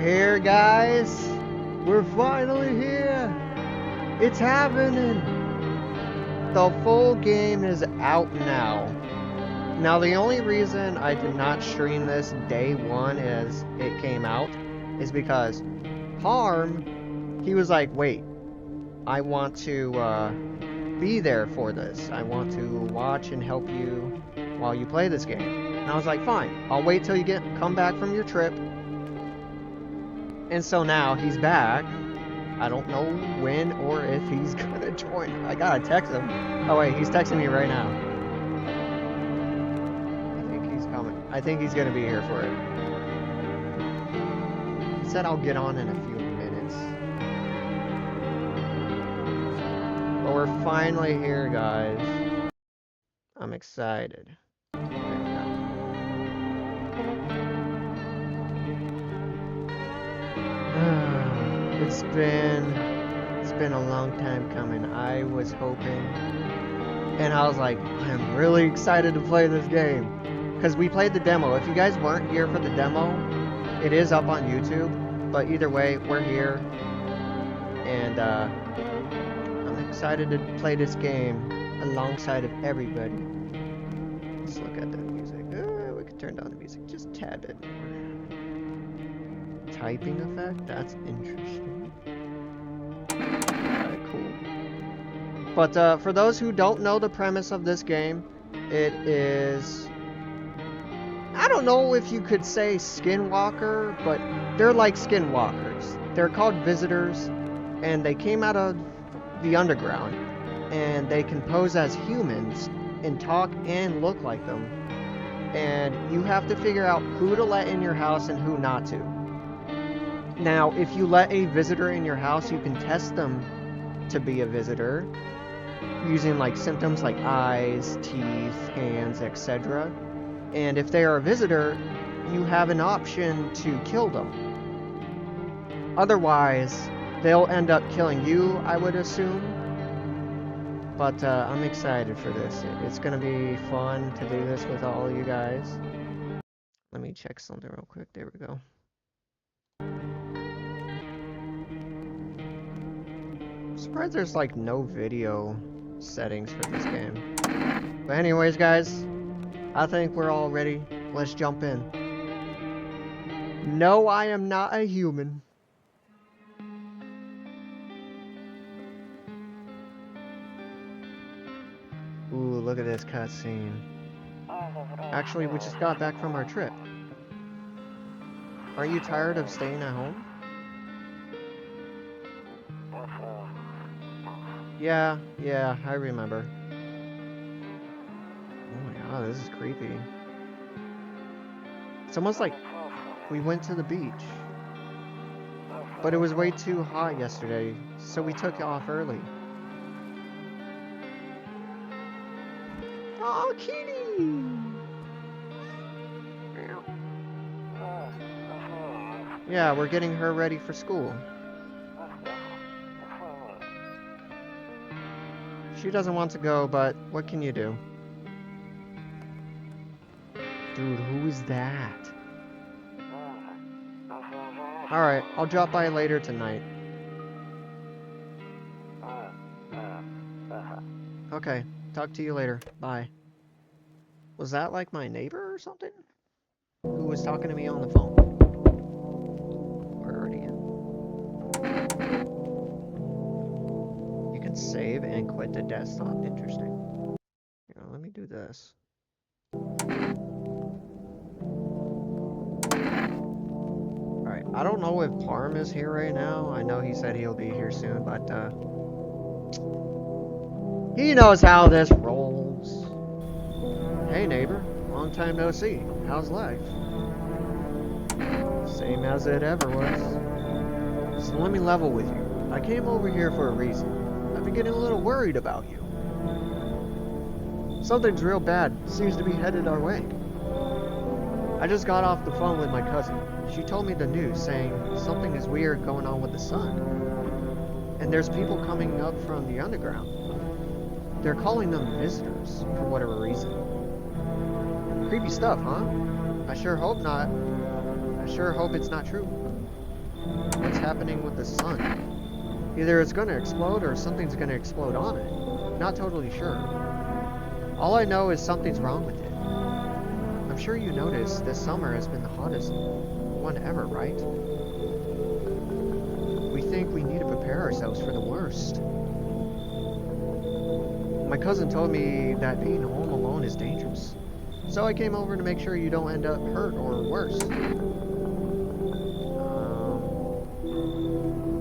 here, guys. We're finally here. It's happening. The full game is out now. Now, the only reason I did not stream this day one as it came out is because Harm, he was like, wait, I want to be there for this. I want to watch and help you while you play this game. And I was like, fine, I'll wait till you come back from your trip. And so now he's back. I don't know when or if he's gonna join. I gotta text him. Oh wait, he's texting me right now. I think he's coming. I think he's gonna be here for it. He said I'll get on in a few minutes. But we're finally here, guys. I'm excited. It's been a long time coming. I was hoping, and I was like, I'm really excited to play this game because we played the demo. If you guys weren't here for the demo, it is up on YouTube, but either way, we're here, and I'm excited to play this game alongside of everybody. Let's look at the music. We could turn down the music just a tad bit more. Typing effect? That's interesting. Alright, cool. But for those who don't know the premise of this game, it is... I don't know if you could say skinwalker, but they're like skinwalkers. They're called visitors, and they came out of the underground, and they can pose as humans and talk and look like them. And you have to figure out who to let in your house and who not to. Now, if you let a visitor in your house, you can test them to be a visitor using like symptoms like eyes, teeth, hands, etc. And if they are a visitor, you have an option to kill them. Otherwise, they'll end up killing you, I would assume. But I'm excited for this. It's going to be fun to do this with all of you guys. Let me check something real quick. There we go. I'm surprised there's like no video settings for this game. But anyways, guys, I think we're all ready. Let's jump in. No, I am not a human. Ooh, look at this cutscene. Actually, we just got back from our trip. Aren't you tired of staying at home? Yeah, I remember. Oh my god, this is creepy. It's almost like we went to the beach. But it was way too hot yesterday, so we took off early. Oh, kitty! Yeah, we're getting her ready for school. She doesn't want to go, but what can you do? Dude, who is that? Alright, I'll drop by later tonight. Okay, talk to you later. Bye. Was that like my neighbor or something? Who was talking to me on the phone? We're already in. You can save and quit the desktop. Interesting. Here, let me do this. Alright, I don't know if Parm is here right now. I know he said he'll be here soon, but he knows how this rolls. Hey neighbor, long time no see. How's life? Same as it ever was. So let me level with you. I came over here for a reason. I've been getting a little worried about you. Something's real bad. Seems to be headed our way. I just got off the phone with my cousin. She told me the news saying something is weird going on with the sun. And there's people coming up from the underground. They're calling them visitors for whatever reason. Creepy stuff, huh? I sure hope not. I sure hope it's not true. what's happening with the sun. Either it's going to explode or something's going to explode on it. Not totally sure. All I know is something's wrong with it. I'm sure you noticed this summer has been the hottest one ever, right? We think we need to prepare ourselves for the worst. My cousin told me that being home alone is dangerous. So I came over to make sure you don't end up hurt or worse.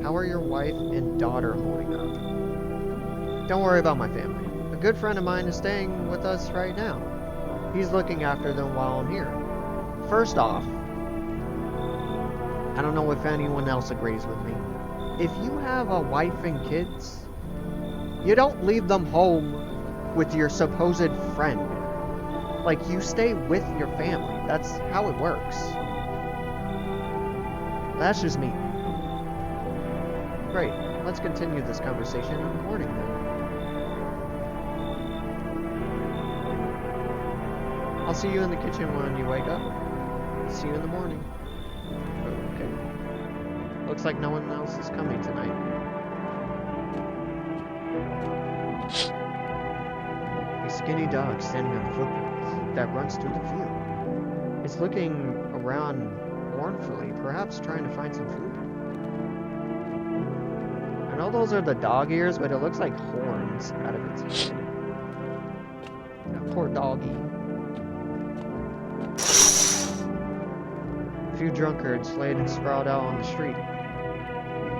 How are your wife and daughter holding up? Don't worry about my family. A good friend of mine is staying with us right now. He's looking after them while I'm here. First off, I don't know if anyone else agrees with me. If you have a wife and kids, you don't leave them home with your supposed friend. Like, you stay with your family. That's how it works. That's just me. Great. Let's continue this conversation in the morning then. I'll see you in the kitchen when you wake up. See you in the morning. Okay. Looks like no one else is coming tonight. A skinny dog standing on the footpath that runs through the field. It's looking around mournfully, perhaps trying to find some food. I know those are the dog ears, but it looks like horns out of its head. That poor doggy. A few drunkards laid and sprawled out on the street.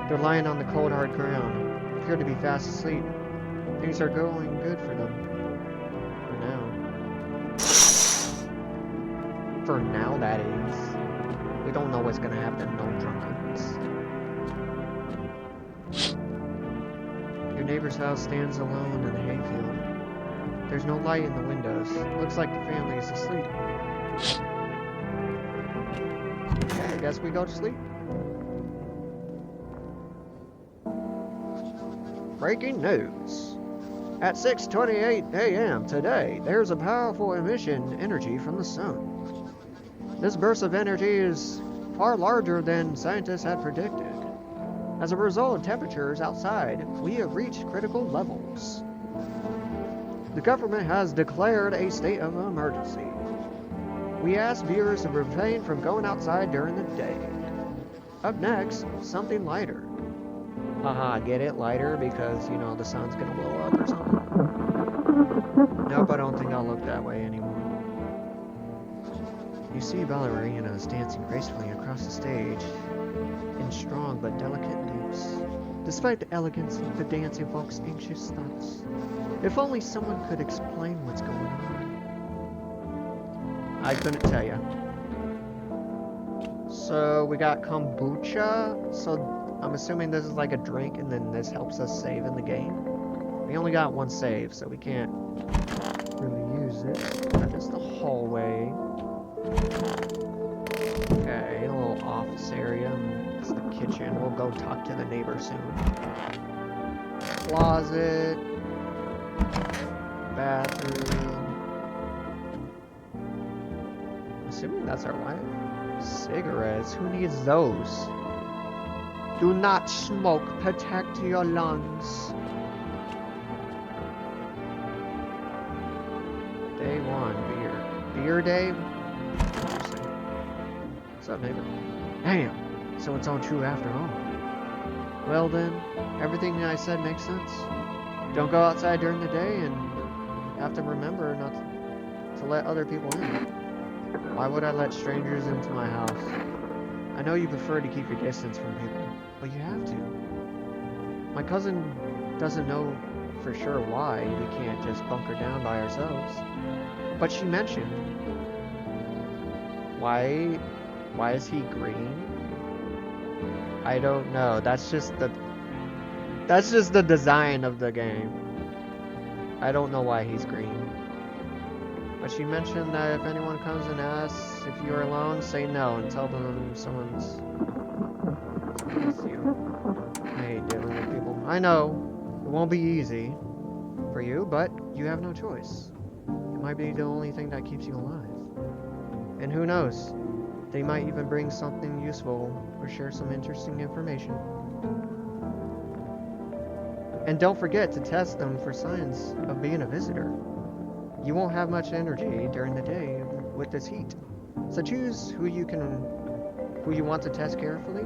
They're lying on the cold, hard ground, appear to be fast asleep. Things are going good for them. For now. For now, that is. We don't know what's gonna happen, no drunkards. Your neighbor's house stands alone in the hayfield. There's no light in the windows. Looks like the family is asleep. Okay, I guess we go to sleep. Breaking news. At 6:28 a.m. today, there's a powerful emission energy from the sun. This burst of energy is far larger than scientists had predicted. As a result of temperatures outside, we have reached critical levels. The government has declared a state of emergency. We ask viewers to refrain from going outside during the day. Up next, something lighter. Haha, get it? Lighter because, you know, the sun's gonna blow up or something. Nope, I don't think I'll look that way anymore. You see ballerinas dancing gracefully across the stage in strong but delicate leaps. Despite the elegance, the dance evokes anxious thoughts. If only someone could explain what's going on. I couldn't tell you. So we got kombucha. So I'm assuming this is like a drink, and then this helps us save in the game. We only got one save, so we can't really use it. That is the hallway. Okay, a little office area. It's the kitchen. We'll go talk to the neighbor soon. Closet. Bathroom. I'm assuming that's our wife. Cigarettes. Who needs those? Do not smoke. Protect your lungs. Day 1. Beer. Beer day? What's up, neighbor? Damn! So it's all true after all. Well then, everything I said makes sense. Don't go outside during the day, and you have to remember not to let other people in. Why would I let strangers into my house? I know you prefer to keep your distance from people, but you have to. My cousin doesn't know for sure why we can't just bunker down by ourselves. But she mentioned, why is he green? I don't know. That's just the design of the game. I don't know why he's green. But she mentioned that if anyone comes and asks if you're alone, say no and tell them someone's with you. I hate dealing with people. I know it won't be easy for you, but you have no choice. It might be the only thing that keeps you alive. And who knows? They might even bring something useful or share some interesting information. And don't forget to test them for signs of being a visitor. You won't have much energy during the day with this heat. So choose who you want to test carefully.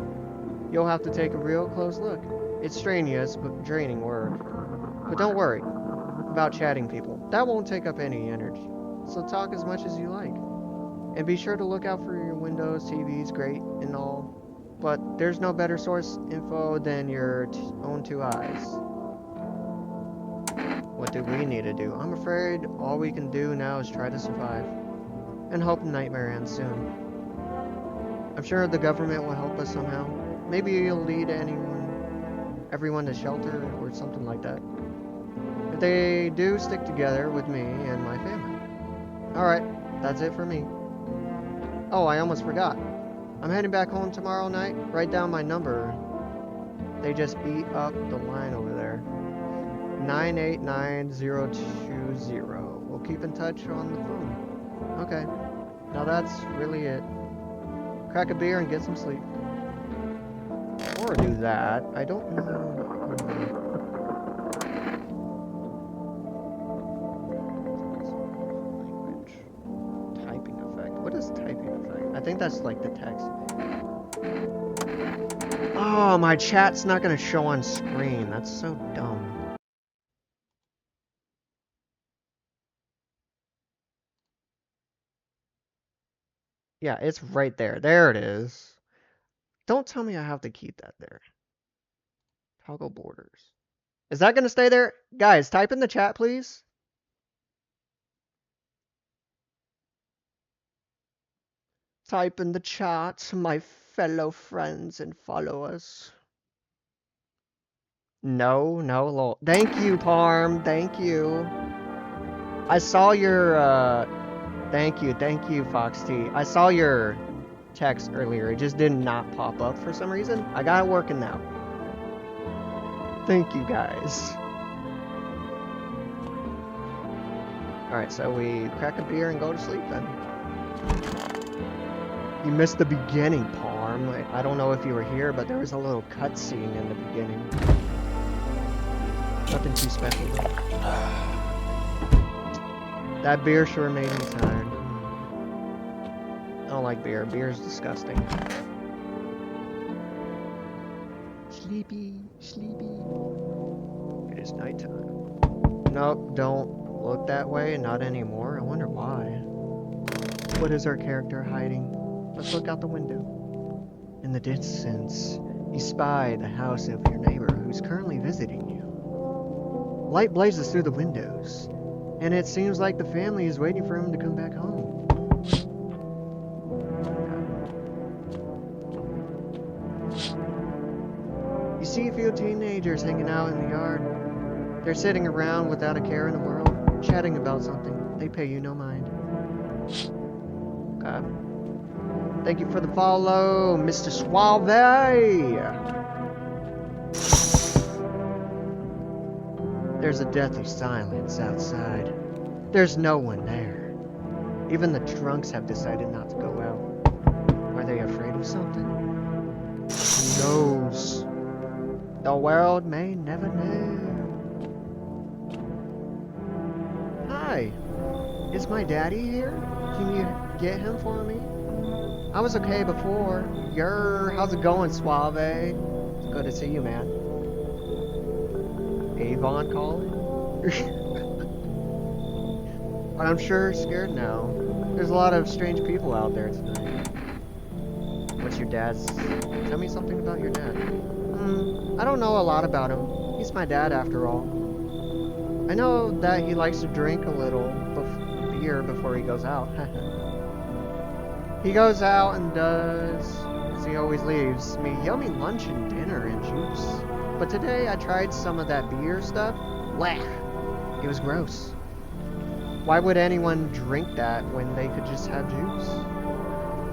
You'll have to take a real close look. It's strenuous but draining work. But don't worry about chatting people. That won't take up any energy. So talk as much as you like. And be sure to look out for your windows, TVs, great and all. But there's no better source info than your own two eyes. What do we need to do? I'm afraid all we can do now is try to survive. And hope the nightmare ends soon. I'm sure the government will help us somehow. Maybe you'll lead everyone to shelter or something like that. If they do, stick together with me and my family. Alright, that's it for me. Oh, I almost forgot. I'm heading back home tomorrow night. Write down my number. They just beat up the line over there. 989020. We'll keep in touch on the phone. Okay. Now that's really it. Crack a beer and get some sleep. Or do that. I don't know. Language. Typing effect. What is typing effect? I think that's like the text. Oh, my chat's not gonna show on screen. That's so dumb. Yeah, it's right there. There it is. Don't tell me I have to keep that there. Toggle borders. Is that gonna stay there? Guys, type in the chat, please. Type in the chat, my fellow friends and followers. No, lol. Thank you, Parm. Thank you. I saw your, thank you, Fox T. I saw your text earlier. It just did not pop up for some reason. I got it working now. Thank you, guys. Alright, so we crack a beer and go to sleep then. You missed the beginning, Parm. I don't know if you were here, but there was a little cutscene in the beginning. Nothing too special though. That beer sure made me tired. I don't like beer. Beer is disgusting. Sleepy. It is nighttime. Nope, don't look that way. Not anymore. I wonder why. What is our character hiding? Let's look out the window. In the distance, you spy the house of your neighbor who's currently visiting you. Light blazes through the windows, and it seems like the family is waiting for him to come back home. You see a few teenagers hanging out in the yard. They're sitting around without a care in the world, chatting about something. They pay you no mind. Okay. Thank you for the follow, Mr. Suave. There's a deathly silence outside. There's no one there. Even the drunks have decided not to go out. Are they afraid of something? Who knows? The world may never know. Hi. Is my daddy here? Can you get him for me? I was okay before. How's it going, Suave? It's good to see you, man. Avon calling? I'm sure scared now. There's a lot of strange people out there tonight. What's your dad's... Tell me something about your dad. I don't know a lot about him. He's my dad after all. I know that he likes to drink a little beer before he goes out. He goes out and does, as he always leaves me yummy lunch and dinner and juice. But today I tried some of that beer stuff. Blech! It was gross. Why would anyone drink that when they could just have juice?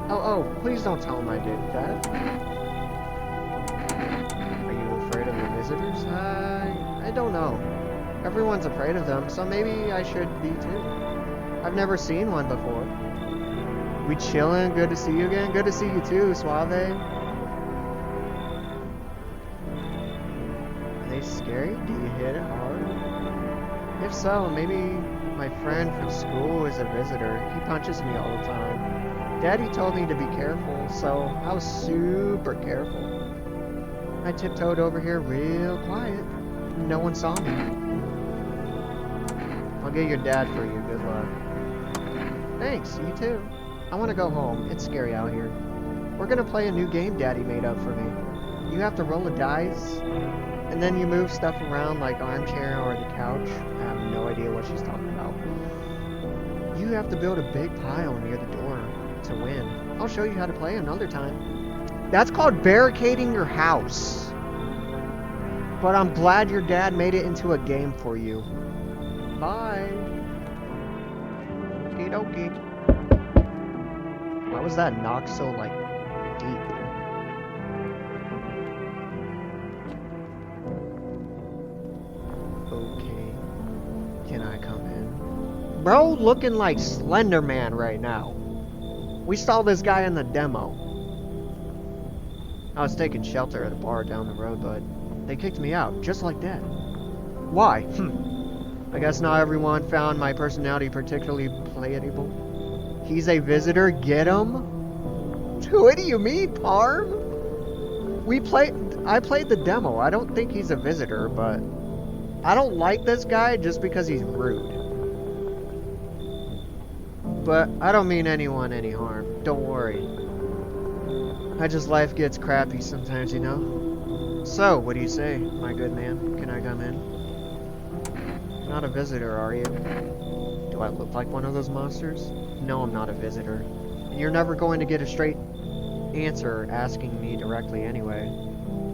Oh, please don't tell him I did that. Are you afraid of the visitors? I don't know. Everyone's afraid of them, so maybe I should be too. I've never seen one before. We chilling? Good to see you again. Good to see you too, Suave. Are they scary? Do you hit it hard? If so, maybe my friend from school is a visitor. He punches me all the time. Daddy told me to be careful, so I was super careful. I tiptoed over here real quiet. No one saw me. I'll get your dad for you. Good luck. Thanks, you too. I want to go home. It's scary out here. We're gonna play a new game Daddy made up for me. You have to roll a dice, and then you move stuff around like armchair or the couch. I have no idea what she's talking about. You have to build a big pile near the door to win. I'll show you how to play another time. That's called barricading your house. But I'm glad your dad made it into a game for you. Bye. Okie dokie. Why was that knock so, like, deep? Okay. Can I come in? Bro looking like Slender Man right now. We saw this guy in the demo. I was taking shelter at a bar down the road, but they kicked me out, just like that. Why? I guess not everyone found my personality particularly playable. He's a visitor, get him? What do you mean, Parm? I played the demo. I don't think he's a visitor, but I don't like this guy just because he's rude. But I don't mean anyone any harm. Don't worry. Life gets crappy sometimes, you know? So, what do you say, my good man? Can I come in? Not a visitor, are you? Do I look like one of those monsters? No, I'm not a visitor. And you're never going to get a straight answer asking me directly anyway.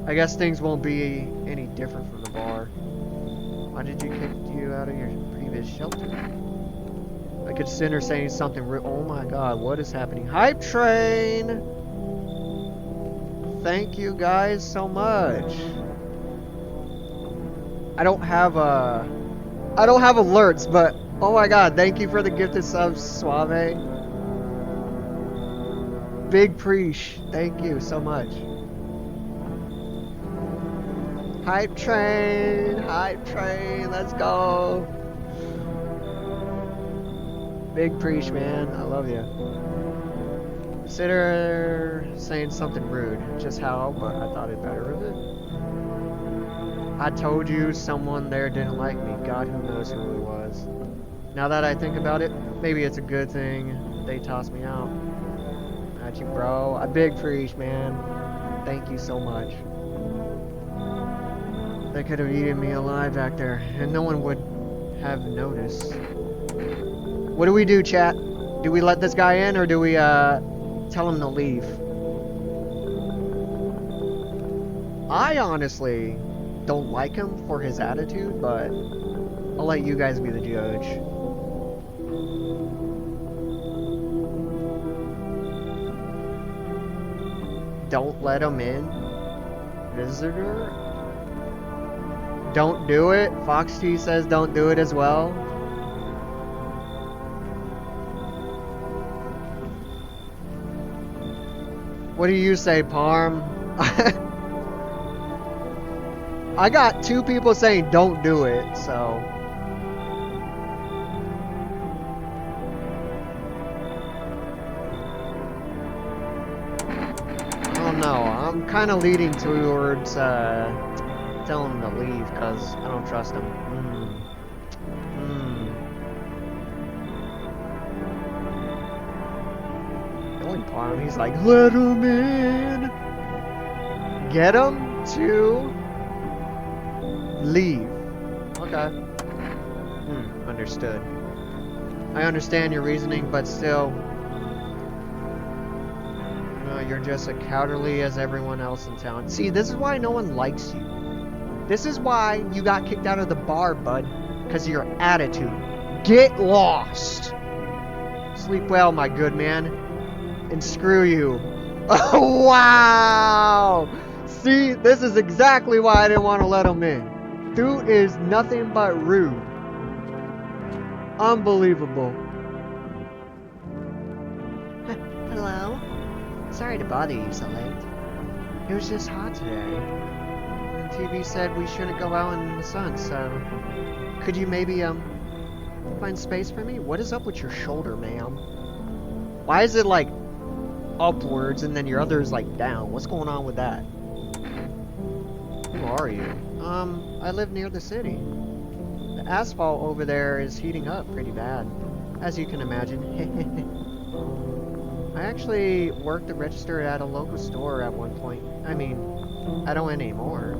I guess things won't be any different from the bar. Why did you kick you out of your previous shelter? I could consider saying something oh my god, what is happening? Hype train! Thank you guys so much. I don't have alerts, but oh my god, thank you for the gifted subs, Suave. Big preach, thank you so much. Hype train, let's go. Big preach, man, I love you. Consider saying something rude. Just how, but I thought it better of it. I told you someone there didn't like me. God, who knows who it was. Now that I think about it, maybe it's a good thing they tossed me out. At you, bro. A big preach, man. Thank you so much. They could have eaten me alive back there, and no one would have noticed. What do we do, chat? Do we let this guy in, or do we, tell him to leave? I honestly don't like him for his attitude, but I'll let you guys be the judge. Don't let him in. Visitor? Don't do it. Fox T says don't do it as well. What do you say, Parm? I got 2 people saying don't do it, so. I don't know. I'm kind of leading towards telling him to leave because I don't trust him. Parm, he's like, let him in. Get him to leave. Okay. Understood. I understand your reasoning, but still, you're just as cowardly as everyone else in town. See, this is why no one likes you. This is why you got kicked out of the bar, bud. Because of your attitude. Get lost. Sleep well, my good man. And screw you. Oh, wow! See, this is exactly why I didn't want to let him in. Dude is nothing but rude. Unbelievable. sorry to bother you so late. It was just hot today. And TV said we shouldn't go out in the sun, so could you maybe find space for me? What is up with your shoulder, ma'am? Why is it like upwards and then your other is like down? What's going on with that? Who are you? I live near the city. The asphalt over there is heating up pretty bad, as you can imagine. I actually worked the register at a local store at one point. I mean, I don't anymore.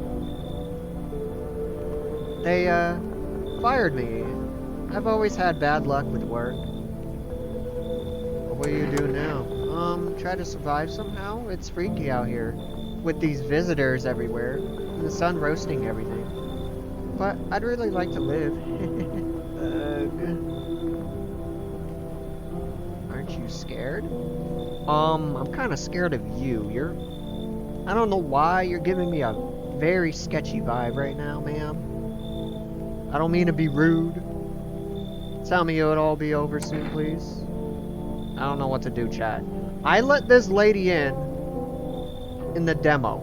They, fired me. I've always had bad luck with work. What do you do now? Try to survive somehow? It's freaky out here, with these visitors everywhere, and the sun roasting everything. But I'd really like to live. Aren't you scared? I'm kind of scared of you. I don't know why, you're giving me a very sketchy vibe right now, ma'am. I don't mean to be rude. Tell me it'll all be over soon, please. I don't know what to do, chat. I let this lady in the demo.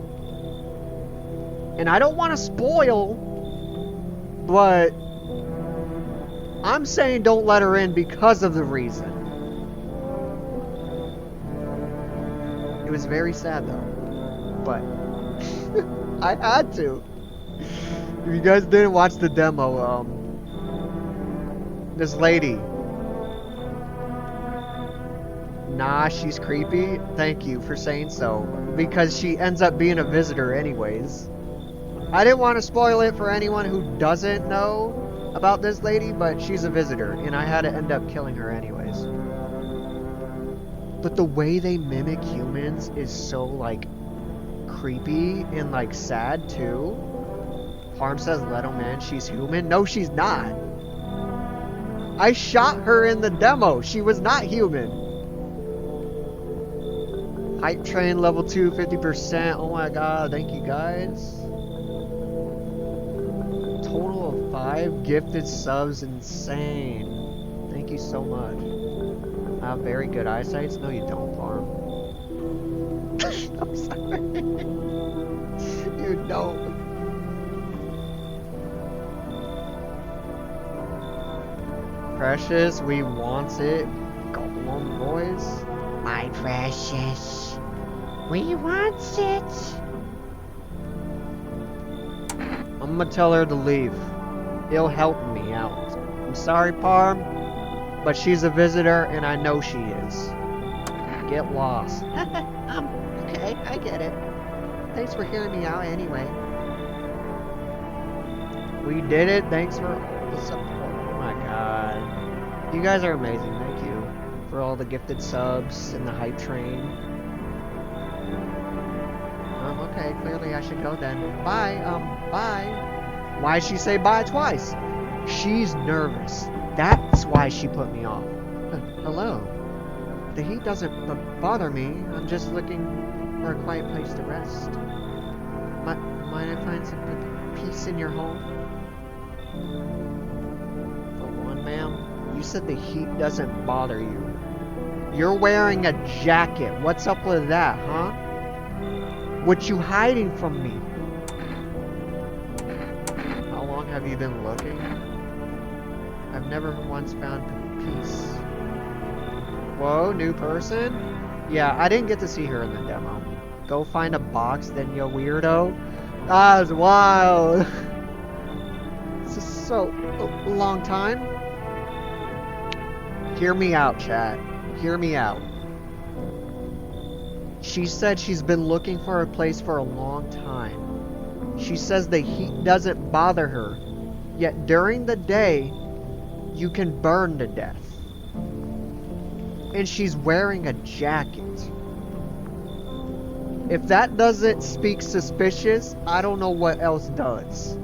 And I don't want to spoil, but I'm saying don't let her in because of the reason. It was very sad though, but I had to. If you guys didn't watch the demo, this lady. Nah, she's creepy. Thank you for saying so. Because she ends up being a visitor anyways. I didn't want to spoil it for anyone who doesn't know about this lady, but she's a visitor, and I had to end up killing her anyways. But the way they mimic humans is so, like, creepy and, like, sad, too. Farm says, let him in, she's human. No, she's not. I shot her in the demo. She was not human. Hype train level 2, 50%. Oh my god, thank you guys. Total of 5 gifted subs, insane. Thank you so much. I have very good eyesight. No, you don't, Farm. I'm sorry. You don't. Precious, we want it. Go on, boys. My precious. We want it. I'm gonna tell her to leave. It'll help me out. I'm sorry, Parm, but she's a visitor and I know she is. Get lost. Okay, I get it. Thanks for hearing me out anyway. We did it. Thanks for the support. Oh my god. You guys are amazing. Thank you for all the gifted subs and the hype train. Okay, clearly I should go then. Bye, bye. Why'd she say bye twice? She's nervous. That's why she put me off. Hello. The heat doesn't bother me. I'm just looking for a quiet place to rest. Might I find some peace in your home? For one, ma'am, you said the heat doesn't bother you. You're wearing a jacket. What's up with that, huh? What you hiding from me? How long have you been looking? I've never once found peace. Whoa, new person? Yeah, I didn't get to see her in the demo. Go find a box, then you weirdo. That's wild. It's just so a long time. Hear me out, chat. Hear me out. She said she's been looking for a place for a long time. She says the heat doesn't bother her, yet during the day, you can burn to death. And she's wearing a jacket. If that doesn't speak suspicious, I don't know what else does.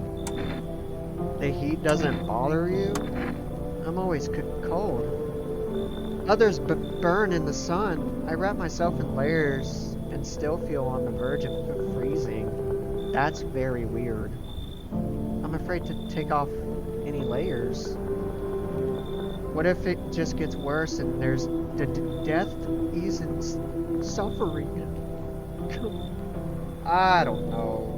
The heat doesn't bother you? I'm always cold. Others burn in the sun. I wrap myself in layers and still feel on the verge of freezing. That's very weird. I'm afraid to take off any layers. What if it just gets worse and there's the death isn't suffering. I don't know.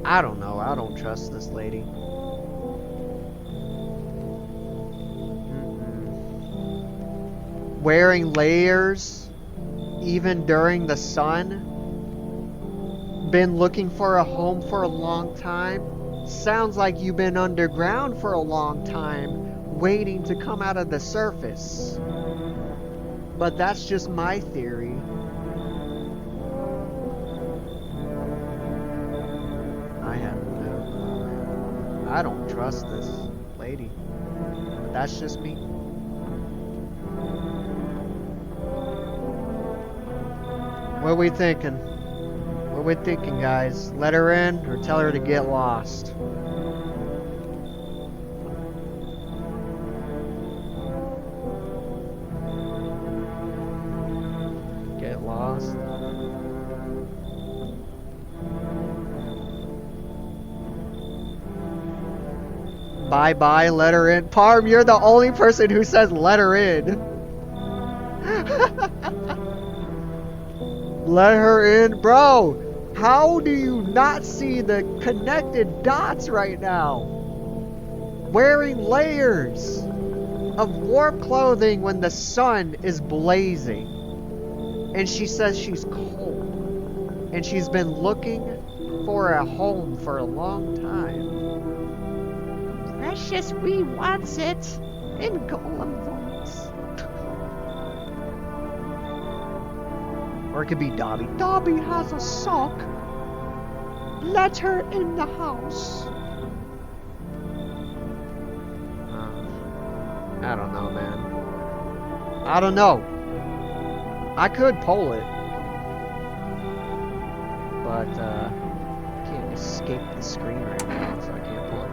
I don't know. I don't trust this lady. Wearing layers, even during the sun. Been looking for a home for a long time. Sounds like you've been underground for a long time, waiting to come out of the surface. But that's just my theory. I have no. I don't trust this lady. But that's just me. What are we thinking? What are we thinking, guys? Let her in or tell her to get lost? Get lost. Bye-bye, let her in. Parm, you're the only person who says let her in. Let her in. Bro, how do you not see the connected dots right now? Wearing layers of warm clothing when the sun is blazing. And she says she's cold. And she's been looking for a home for a long time. Precious Wee wants it in golem voice. Or it could be Dobby. Dobby has a sock. Let her in the house. I don't know, man. I don't know. I could pull it. But, I can't escape the screen right now, so I can't pull it.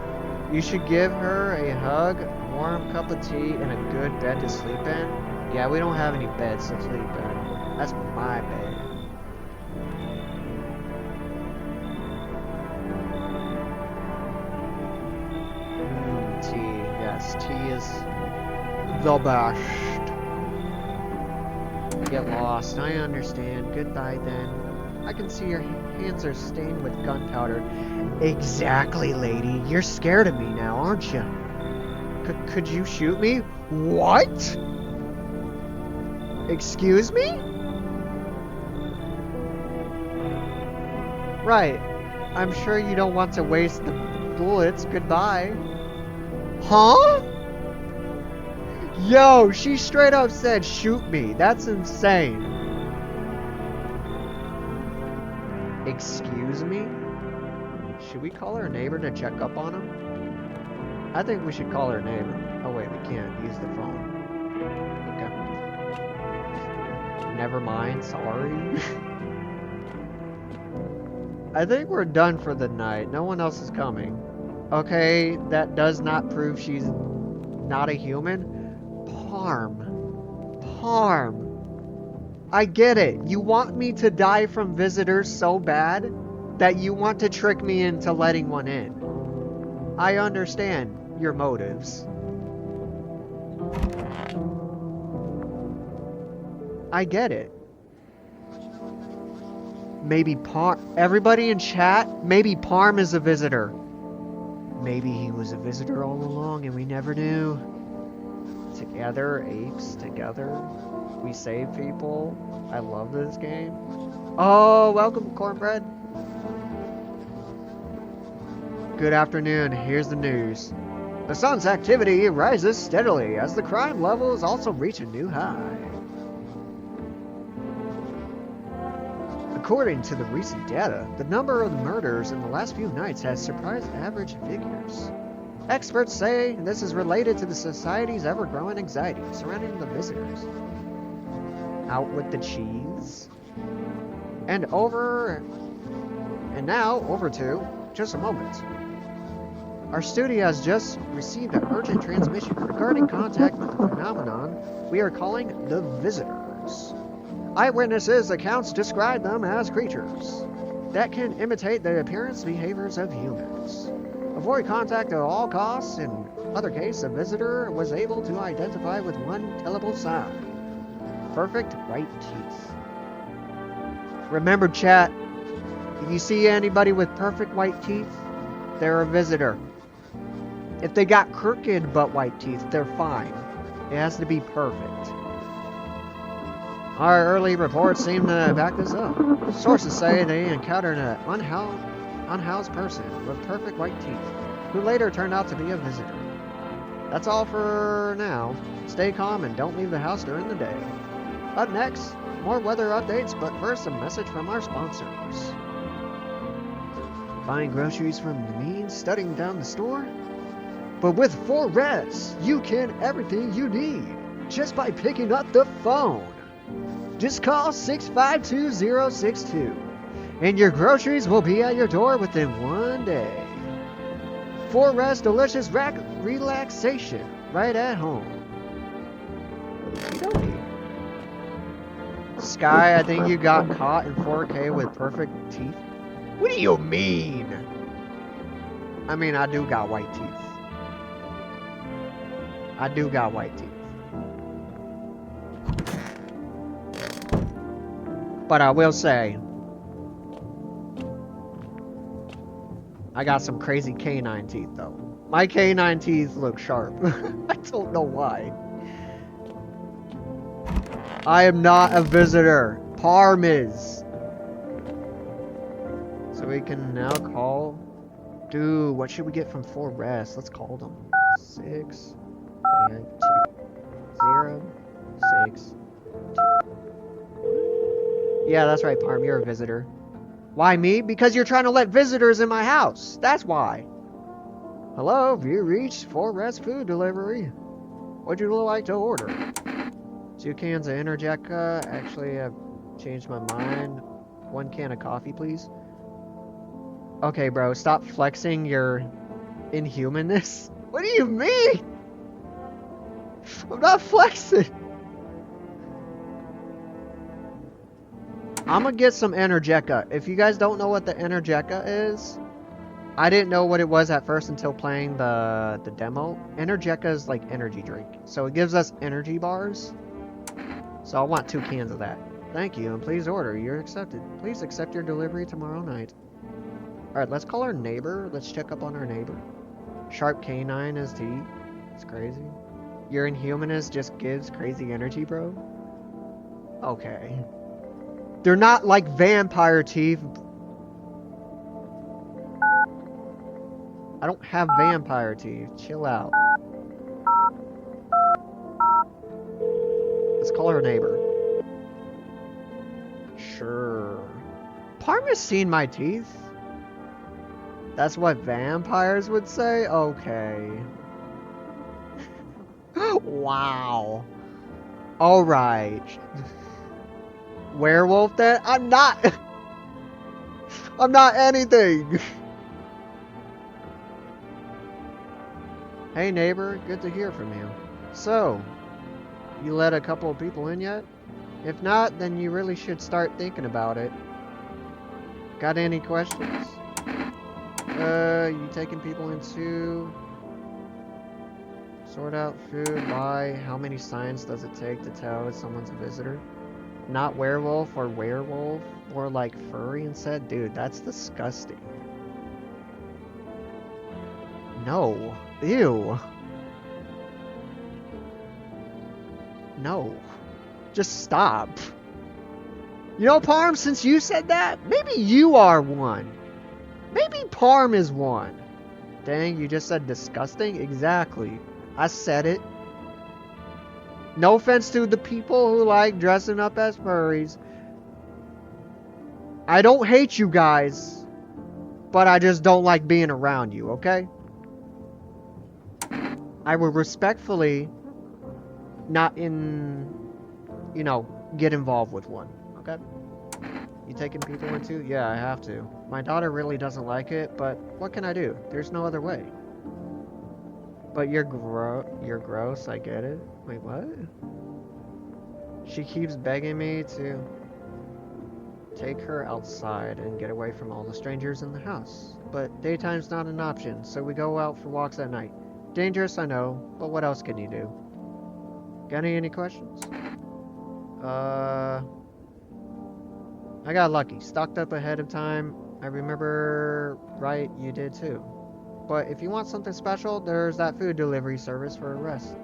You should give her a hug, a warm cup of tea, and a good bed to sleep in. Yeah, we don't have any beds to sleep in. That's my bed. Tea. Yes, tea is the best. Get lost. I understand. Goodbye then. I can see your hands are stained with gunpowder. Exactly, lady. You're scared of me now, aren't you? Could you shoot me? What? Excuse me? Right. I'm sure you don't want to waste the bullets. Goodbye. Huh? Yo, she straight up said shoot me. That's insane. Excuse me? Should we call our neighbor to check up on him? I think we should call our neighbor. Oh wait, we can't use the phone. Okay. Never mind, sorry. I think we're done for the night. No one else is coming. Okay, that does not prove she's not a human. Parm. I get it. You want me to die from visitors so bad that you want to trick me into letting one in. I understand your motives. I get it. Maybe everybody in chat, maybe Parm is a visitor. Maybe he was a visitor all along and we never knew. Together, apes, together, we save people. I love this game. Oh, welcome, Cornbread. Good afternoon, here's the news. The sun's activity rises steadily as the crime levels also reach a new high. According to the recent data, the number of murders in the last few nights has surpassed average figures. Experts say this is related to the society's ever-growing anxiety surrounding the visitors. Out with the cheese. And now, over to just a moment. Our studio has just received an urgent transmission regarding contact with the phenomenon we are calling the visitors. Eyewitnesses' accounts describe them as creatures that can imitate the appearance and behaviors of humans. Avoid contact at all costs. In other case, a visitor was able to identify with one tellable sign. perfect white teeth. Remember, chat, if you see anybody with perfect white teeth, they're a visitor. If they got crooked but white teeth, they're fine. It has to be perfect. Our early reports seem to back this up. Sources say they encountered an unhoused person with perfect white teeth, who later turned out to be a visitor. That's all for now. Stay calm and don't leave the house during the day. Up next, more weather updates, but first a message from our sponsors. Buying groceries from the means studying down the store? But with 4Res, you can everything you need just by picking up the phone. Just call 652-062 and your groceries will be at your door within 1 day. 4Res delicious relaxation right at home. Sky, I think you got caught in 4K with perfect teeth. What do you mean? I mean, I do got white teeth. I do got white teeth. But I will say, I got some crazy canine teeth though. My canine teeth look sharp. I don't know why. I am not a visitor. Parm is. So we can now call. Dude, what should we get from 4Res? Let's call them. 6 and 2 0 6 2. Yeah, that's right, Parm. You're a visitor. Why me? Because you're trying to let visitors in my house. That's why. Hello, have you reached 4Res food delivery? What'd you like to order? 2 cans of Energeca. Actually, I've changed my mind. 1 can of coffee, please. Okay, bro, stop flexing your inhumanness. What do you mean? I'm not flexing. I'm gonna get some Energeca. If you guys don't know what the Energeca is, I didn't know what it was at first until playing the demo. Energeca is like energy drink. So it gives us energy bars. So I want 2 cans of that. Thank you, and please order. You're accepted. Please accept your delivery tomorrow night. Alright, let's call our neighbor. Let's check up on our neighbor. Sharp canine as teeth. It's crazy. Your inhumanist just gives crazy energy, bro. Okay. They're not like vampire teeth. I don't have vampire teeth. Chill out. Let's call our neighbor. Sure. Parma's seen my teeth. That's what vampires would say? Okay. Wow. Alright. Werewolf then? I'm not. I'm not anything. Hey neighbor, good to hear from you. So, you let a couple of people in yet? If not, then you really should start thinking about it. Got any questions? You taking people into... Sort out food, buy. How many signs does it take to tell if someone's a visitor? Not werewolf or werewolf, or like furry instead? Dude, that's disgusting. No. Ew. No. Just stop. You know, Parm, since you said that, maybe you are one. Maybe Parm is one. Dang, you just said disgusting? Exactly. I said it. No offense to the people who like dressing up as furries. I don't hate you guys, but I just don't like being around you, okay? I will respectfully not you know, get involved with one, okay? You taking people into? Yeah, I have to. My daughter really doesn't like it, but what can I do? There's no other way. But you're gross, I get it. Wait, what? She keeps begging me to take her outside and get away from all the strangers in the house. But daytime's not an option, so we go out for walks at night. Dangerous, I know, but what else can you do? Got any questions? I got lucky. Stocked up ahead of time. I remember right, you did too. But if you want something special, there's that food delivery service for a rest.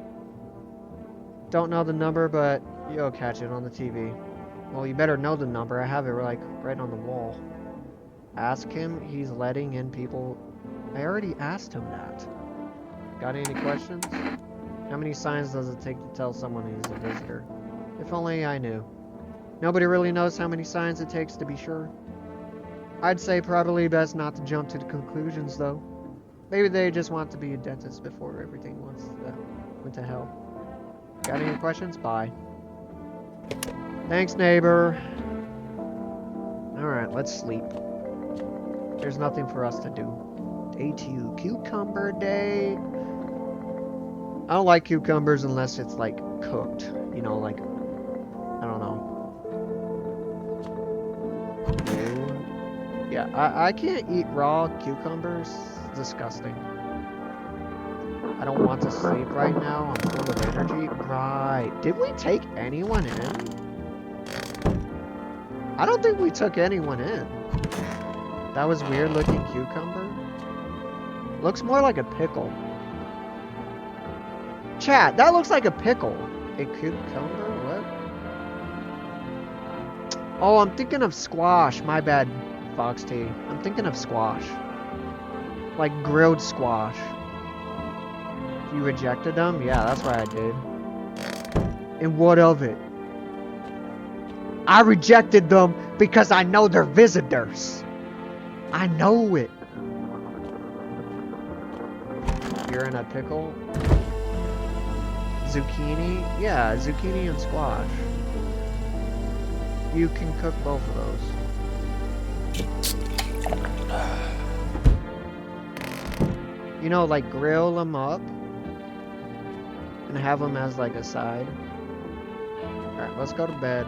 Don't know the number, but you'll catch it on the TV. Well, you better know the number. I have it like right on the wall. Ask him. He's letting in people. I already asked him that. Got any questions? How many signs does it take to tell someone he's a visitor? If only I knew. Nobody really knows how many signs it takes to be sure. I'd say probably best not to jump to the conclusions, though. Maybe they just want to be a dentist before everything went to hell. Got any questions? Bye. Thanks, neighbor. Alright, let's sleep. There's nothing for us to do. Day 2. Cucumber day. I don't like cucumbers unless it's, like, cooked. You know, like, I don't know. Yeah, I can't eat raw cucumbers. It's disgusting. I don't want to sleep right now. I'm full of energy. Right. Did we take anyone in? I don't think we took anyone in. That was weird looking cucumber. Looks more like a pickle. Chat, that looks like a pickle. A cucumber? What? Oh, I'm thinking of squash. My bad, Fox T. I'm thinking of squash. Like grilled squash. You rejected them? Yeah, that's what I did. And what of it? I rejected them because I know they're visitors. I know it. You're in a pickle? Zucchini? Yeah, zucchini and squash. You can cook both of those. You know, like grill them up and have them as like a side. Alright, let's go to bed.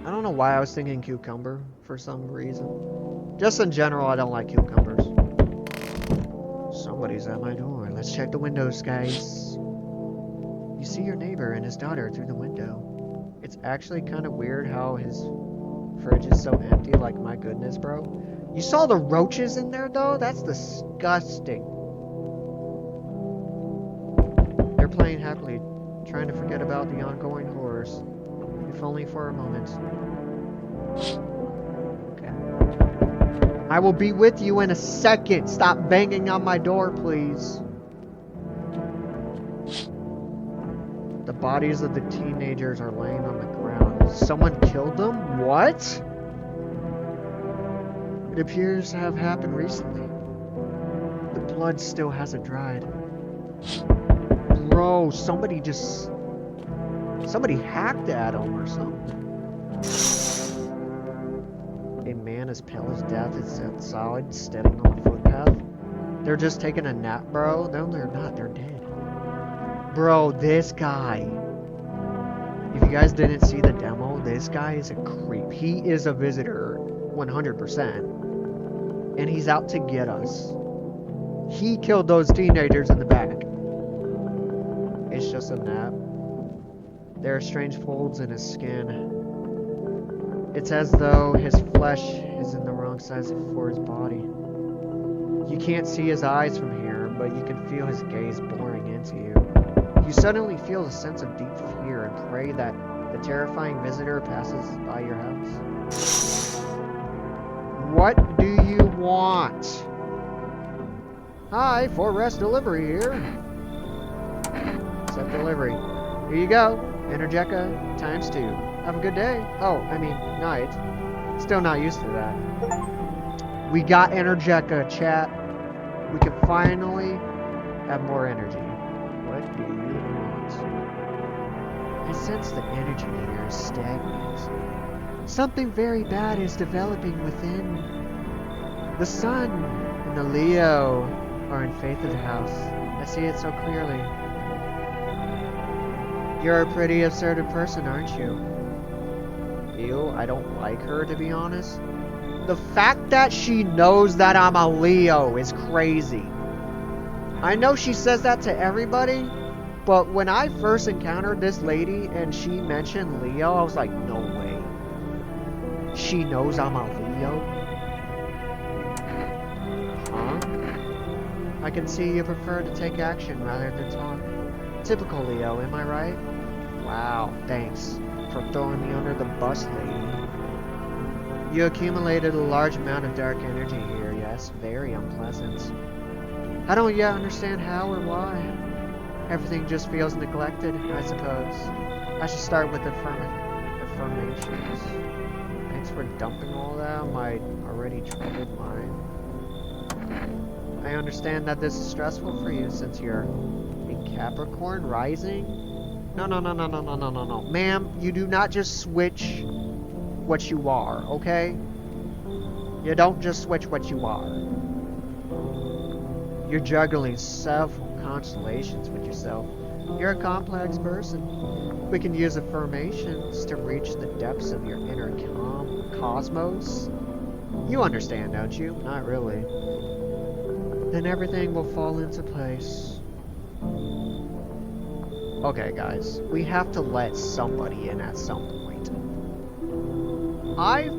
I don't know why I was thinking cucumber for some reason. Just in general, I don't like cucumbers. Somebody's at my door. Let's check the windows, guys. You see your neighbor and his daughter through the window. It's actually kind of weird how his fridge is so empty. Like, my goodness, bro. You saw the roaches in there, though? That's disgusting. They're playing happily, trying to forget about the ongoing horrors. If only for a moment. Okay. I will be with you in a second. Stop banging on my door, please. The bodies of the teenagers are laying on the ground. Someone killed them? What? It appears to have happened recently. The blood still hasn't dried. Bro, somebody hacked at him or something. A man as pale as death is outside, standing on the footpath. They're just taking a nap, bro. No, they're not. They're dead. Bro, this guy. If you guys didn't see the demo, this guy is a creep. He is a visitor, 100%. And he's out to get us. He killed those teenagers in the back. It's just a nap. There are strange folds in his skin. It's as though his flesh is in the wrong size for his body. You can't see his eyes from here, but you can feel his gaze boring into you. You suddenly feel a sense of deep fear and pray that the terrifying visitor passes by your house. What do you want? Hi, 4S delivery here. Accept delivery. Here you go. Energeca ×2. Have a good day. Oh, I mean, night. Still not used to that. We got Energeca, chat. We can finally have more energy. What do you want? I sense the energy here is stagnant. Something very bad is developing within. The sun and the Leo are in faith of the house. I see it so clearly. You're a pretty assertive person, aren't you? Ew, I don't like her, to be honest. The fact that she knows that I'm a Leo is crazy. I know she says that to everybody, But when I first encountered this lady and she mentioned Leo, I was like, no way. She knows I'm a Leo? Huh? I can see you prefer to take action rather than talk. Typical Leo, am I right? Wow, thanks for throwing me under the bus, lady. You accumulated a large amount of dark energy here, yes, very unpleasant. I don't yet understand how or why. Everything just feels neglected, I suppose. I should start with affirmations. Thanks for dumping all that on my already troubled mind. I understand that this is stressful for you since you're in Capricorn rising. No. Ma'am, you do not just switch what you are, okay? You don't just switch what you are. You're juggling several constellations with yourself. You're a complex person. We can use affirmations to reach the depths of your inner cosmos. You understand, don't you? Not really. Then everything will fall into place. Okay, guys. We have to let somebody in at some point. I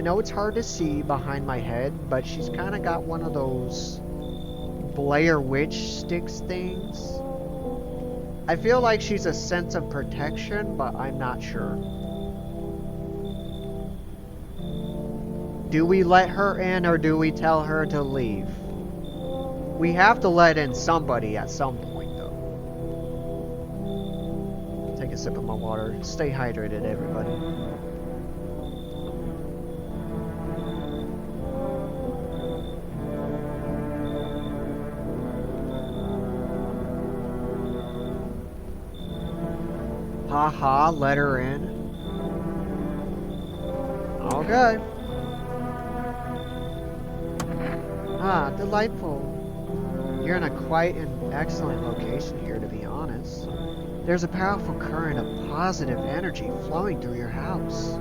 know it's hard to see behind my head, but she's kind of got one of those Blair Witch sticks things. I feel like she's a sense of protection, but I'm not sure. Do we let her in or do we tell her to leave? We have to let in somebody at some point, though. Take a sip of my water. Stay hydrated, everybody. Haha, let her in. Okay. Ah, delightful. You're in a quite an excellent location here, to be honest. There's a powerful current of positive energy flowing through your house.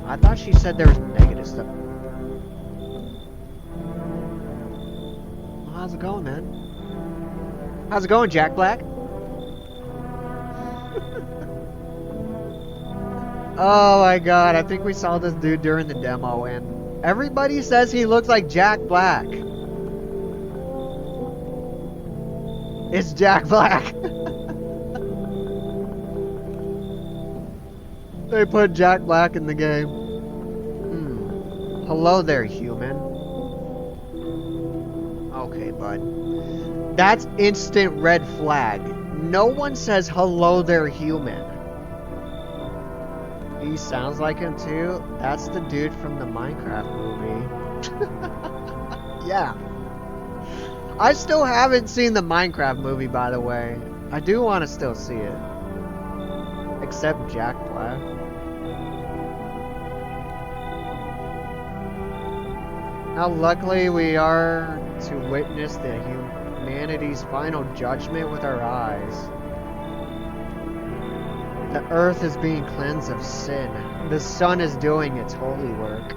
I thought she said there was negative stuff. Well, how's it going, man? How's it going, Jack Black? Oh my god, I think we saw this dude during the demo, and everybody says he looks like Jack Black. It's Jack Black. They put Jack Black in the game. Hello there, human. Okay, bud. That's instant red flag. No one says hello there, human. He sounds like him too. That's the dude from the Minecraft movie. Yeah. I still haven't seen the Minecraft movie, by the way. I do want to still see it. Except Jack Black. Now luckily we are to witness the humanity's final judgment with our eyes. The earth is being cleansed of sin. The sun is doing its holy work.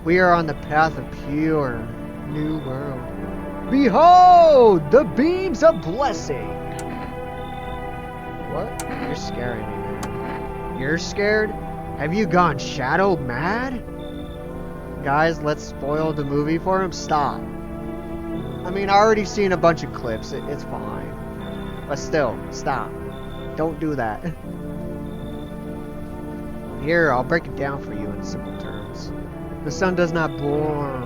We are on the path of pure new world. Behold, the beams of blessing. What? You're scaring me, man. You're scared? Have you gone shadow mad? Guys, let's spoil the movie for him. Stop. I mean, I already seen a bunch of clips. It's fine. But still, stop. Don't do that. Here, I'll break it down for you in simple terms. The sun does not burn.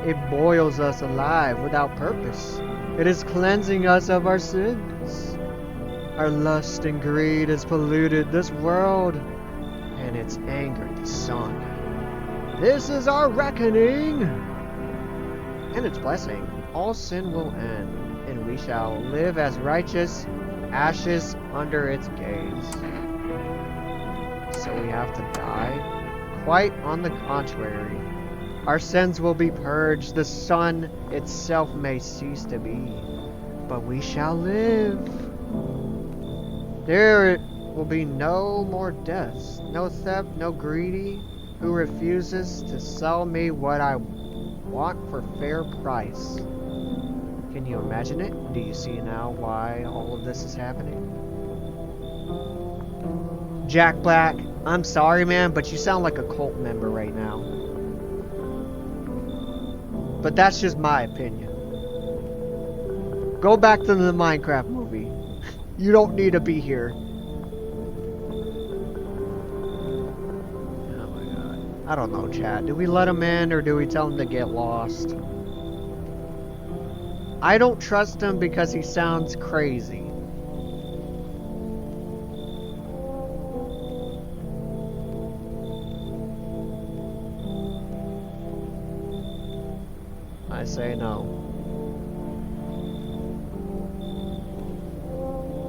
It boils us alive without purpose. It is cleansing us of our sins. Our lust and greed has polluted this world, and it's angered the sun. This is our reckoning. And its blessing. All sin will end, and we shall live as righteous ashes under its gaze. So we have to die? Quite on the contrary. Our sins will be purged, the sun itself may cease to be, but we shall live. There will be no more deaths, no theft, no greedy who refuses to sell me what I want for fair price. Can you imagine it? Do you see now why all of this is happening? Jack Black, I'm sorry, man, but you sound like a cult member right now. But that's just my opinion. Go back to the Minecraft movie. You don't need to be here. Oh my god. I don't know, chat. Do we let him in or do we tell him to get lost? I don't trust him because he sounds crazy. I say no.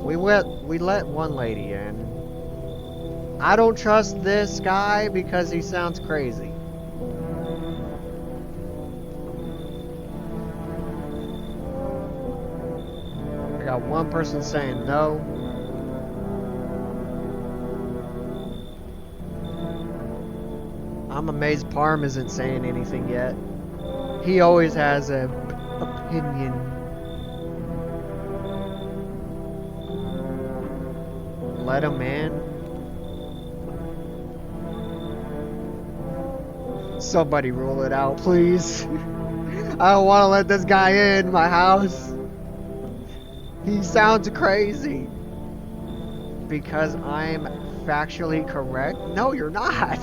We let one lady in. I don't trust this guy because he sounds crazy. I got one person saying no. I'm amazed Parm isn't saying anything yet. He always has an opinion. Let him in. Somebody rule it out, please. I don't want to let this guy in my house. He sounds crazy. Because I'm factually correct? No, you're not.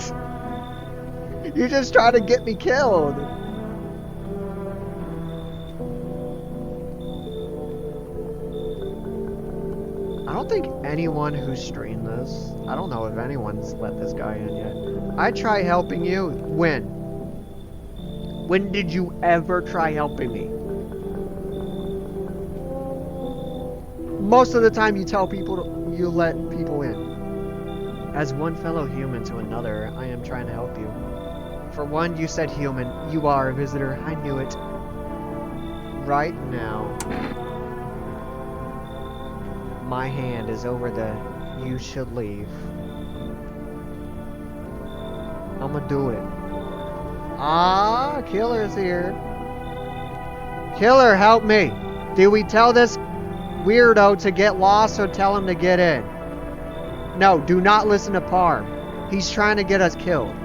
You're just trying to get me killed. I don't think anyone who's streamed this, I don't know if anyone's let this guy in yet. I try helping you. When? When did you ever try helping me? Most of the time you tell people you let people in. As one fellow human to another, I am trying to help you. For one, you said human. You are a visitor. I knew it. Right now. My hand is over the you should leave. I'ma do it. Ah, Killer's here. Killer, help me. Do we tell this weirdo to get lost or tell him to get in? No, do not listen to Parm. He's trying to get us killed.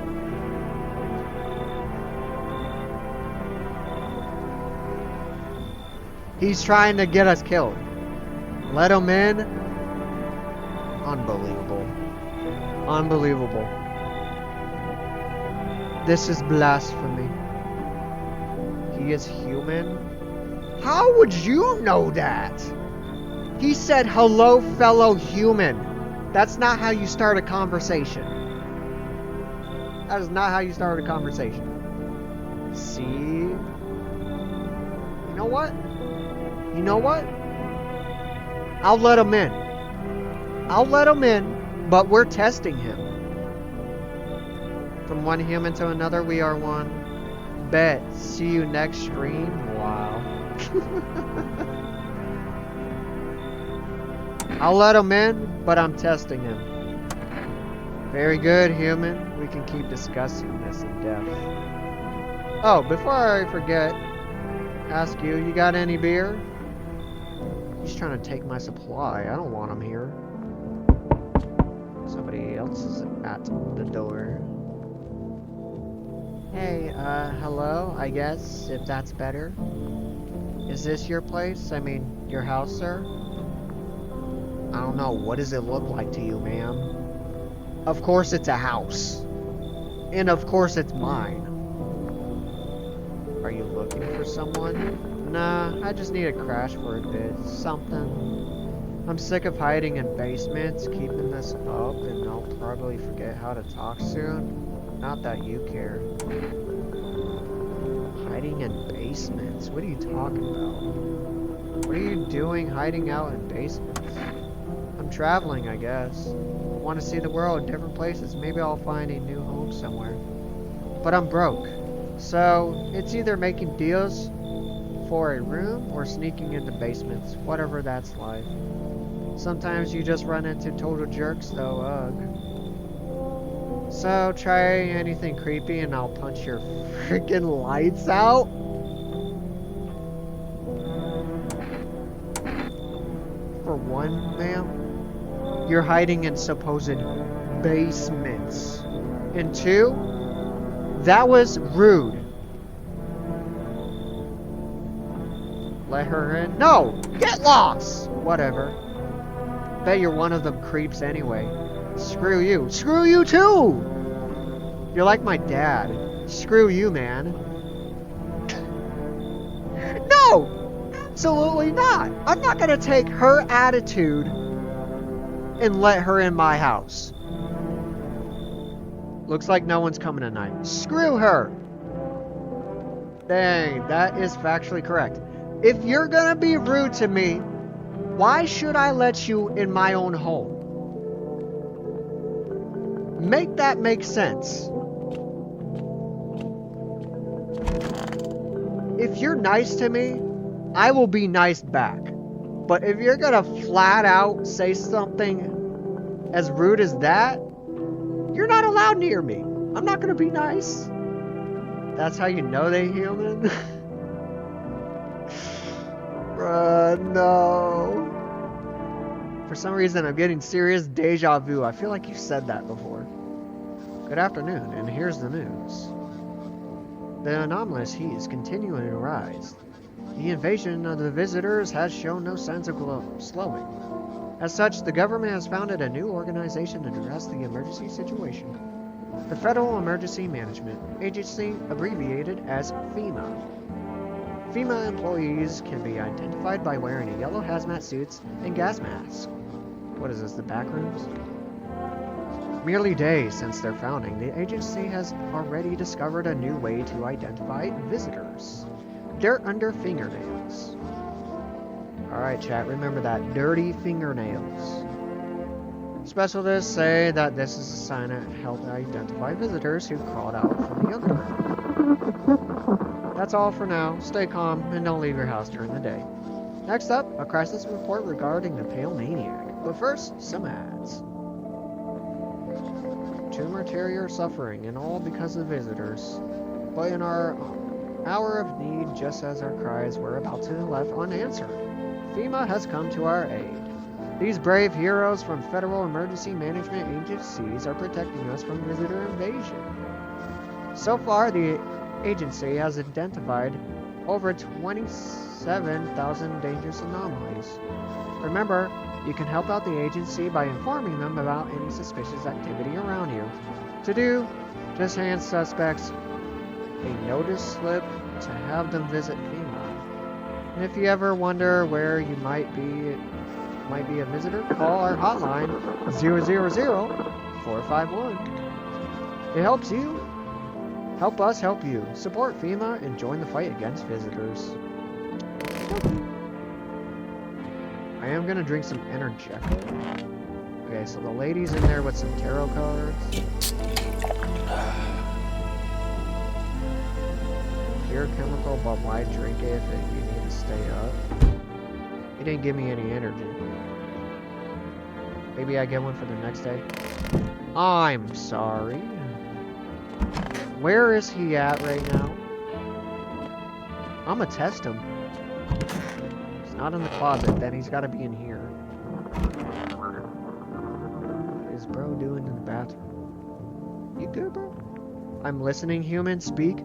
He's trying to get us killed. Let him in. Unbelievable. Unbelievable. This is blasphemy. He is human? How would you know that? He said, hello, fellow human. That's not how you start a conversation. That is not how you start a conversation. See? You know what? You know what? I'll let him in. I'll let him in, but we're testing him. From one human to another, we are one. Bet. See you next stream. Wow. I'll let him in, but I'm testing him. Very good, human. We can keep discussing this in depth. Oh, before I forget, ask you, you got any beer? He's trying to take my supply. I don't want him here. Somebody else is at the door. Hey, hello, I guess, if that's better. Is this your place? I mean, your house, sir? I don't know. What does it look like to you, ma'am? Of course it's a house. And of course it's mine. Are you looking for someone? Nah, I just need a crash for a bit. Something. I'm sick of hiding in basements, keeping this up, and I'll probably forget how to talk soon. Not that you care. Hiding in basements? What are you talking about? What are you doing hiding out in basements? I'm traveling, I guess. I want to see the world, different places. Maybe I'll find a new home somewhere. But I'm broke. So, it's either making deals for a room or sneaking into basements. Whatever that's like. Sometimes you just run into total jerks though, ugh. So, try anything creepy and I'll punch your freaking lights out? One, ma'am, you're hiding in supposed basements. And two, that was rude. Let her in? No! Get lost! Whatever. Bet you're one of them creeps anyway. Screw you. Screw you too! You're like my dad. Screw you, man. No! Absolutely not! I'm not gonna take her attitude and let her in my house. Looks like no one's coming tonight. Screw her! Dang, that is factually correct. If you're gonna be rude to me, why should I let you in my own home? Make that make sense. If you're nice to me, I will be nice back. But if you're gonna flat out say something as rude as that, you're not allowed near me. I'm not gonna be nice. That's how you know they human? Bruh, no. For some reason, I'm getting serious deja vu. I feel like you said that before. Good afternoon, and here's the news. The anomalous heat is continuing to rise. The invasion of the visitors has shown no signs of slowing. As such, the government has founded a new organization to address the emergency situation. The Federal Emergency Management Agency, abbreviated as FEMA. FEMA employees can be identified by wearing a yellow hazmat suits and gas masks. What is this, the back rooms? Merely days since their founding, the agency has already discovered a new way to identify visitors. Dirt under fingernails. Alright chat, remember that. Dirty fingernails. Specialists say that this is a sign to help identify visitors who crawled out from the underground. That's all for now. Stay calm and don't leave your house during the day. Next up, a crisis report regarding the Pale Maniac. But first, some ads. Tumor Terrier suffering, and all because of visitors. But in our hour of need, just as our cries were about to be left unanswered, FEMA has come to our aid. These brave heroes from Federal Emergency Management Agencies are protecting us from visitor invasion. So far, the agency has identified over 27,000 dangerous anomalies. Remember, you can help out the agency by informing them about any suspicious activity around you. To do, just hand suspects a notice slip to have them visit FEMA. And if you ever wonder where you might be a visitor, call our hotline 000-451. It helps you. Help us help you. Support FEMA and join the fight against visitors. I am gonna drink some Energeco. Okay, so the lady's in there with some tarot cards. Pure chemical, but why drink it if you need to stay up? He didn't give me any energy. Maybe I get one for the next day. I'm sorry. Where is he at right now? I'm gonna test him. He's not in the closet, then he's gotta be in here. What is bro doing in the bathroom? You good, bro? I'm listening, human. Speak.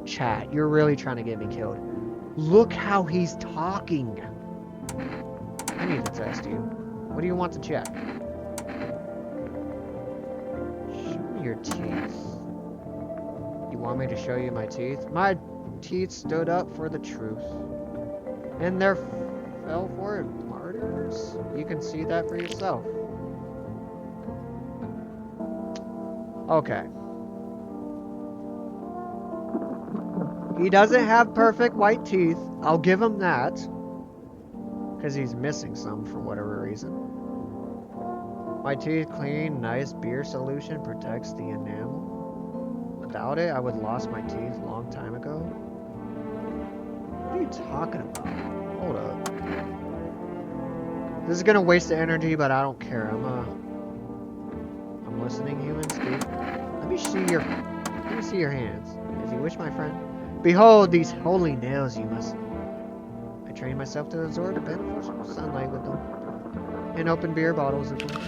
Chat, you're really trying to get me killed. Look how he's talking. I need to test you. What do you want to check? Show me your teeth. You want me to show you my teeth? My teeth stood up for the truth. And there fell for it martyrs. You can see that for yourself. Okay. He doesn't have perfect white teeth. I'll give him that. Because he's missing some for whatever reason. My teeth clean, nice beer solution protects the enamel. Without it, I would have lost my teeth a long time ago. What are you talking about? Hold up. This is gonna waste the energy, but I don't care. I'm listening, human. Speak. Let me see your hands. As you wish, my friend. Behold these holy nails you must I trained myself to absorb the beneficial sunlight with them. And open beer bottles, of course.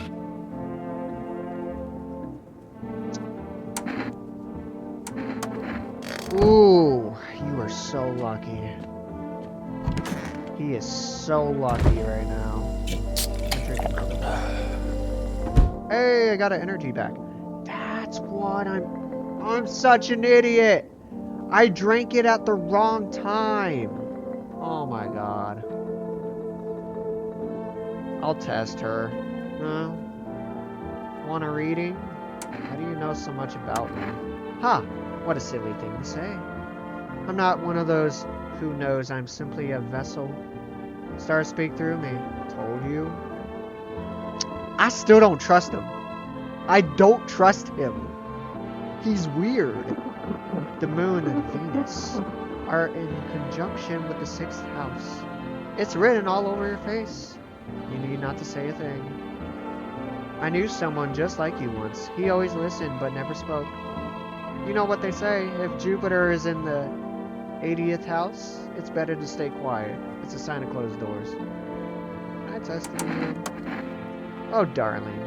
Ooh, you are so lucky. He is so lucky right now. Hey, I got an energy back. That's what I'm such an idiot. I drank it at the wrong time. Oh my god. I'll test her. Want a reading? How do you know so much about me? Ha! What a silly thing to say. I'm not one of those who knows. I'm simply a vessel. Stars speak through me. Told you. I still don't trust him. I don't trust him. He's weird. The moon and Venus are in conjunction with the 6th house. It's written all over your face. You need not to say a thing. I knew someone just like you once. He always listened but never spoke. You know what they say, if Jupiter is in the 80th house, it's better to stay quiet. It's a sign of closed doors. Can I test you? Oh, darling.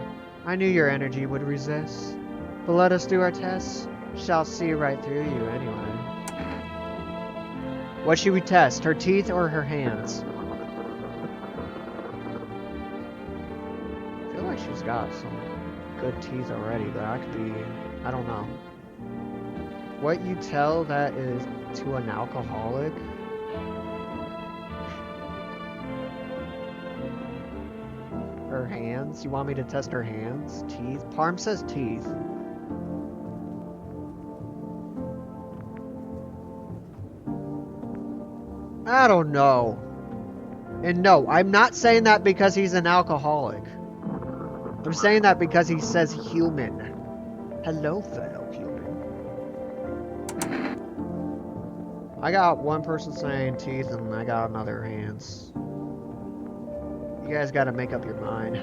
I knew your energy would resist. But let us do our tests. Shall see right through you anyway. What should we test? Her teeth or her hands? I feel like she's got some good teeth already, but I could be... I don't know. What you tell that is to an alcoholic? Her hands? You want me to test her hands? Teeth? Parm says teeth. I don't know. And no, I'm not saying that because he's an alcoholic. I'm saying that because he says human. Hello, fellow human. I got one person saying teeth and I got another hands. You guys gotta make up your mind.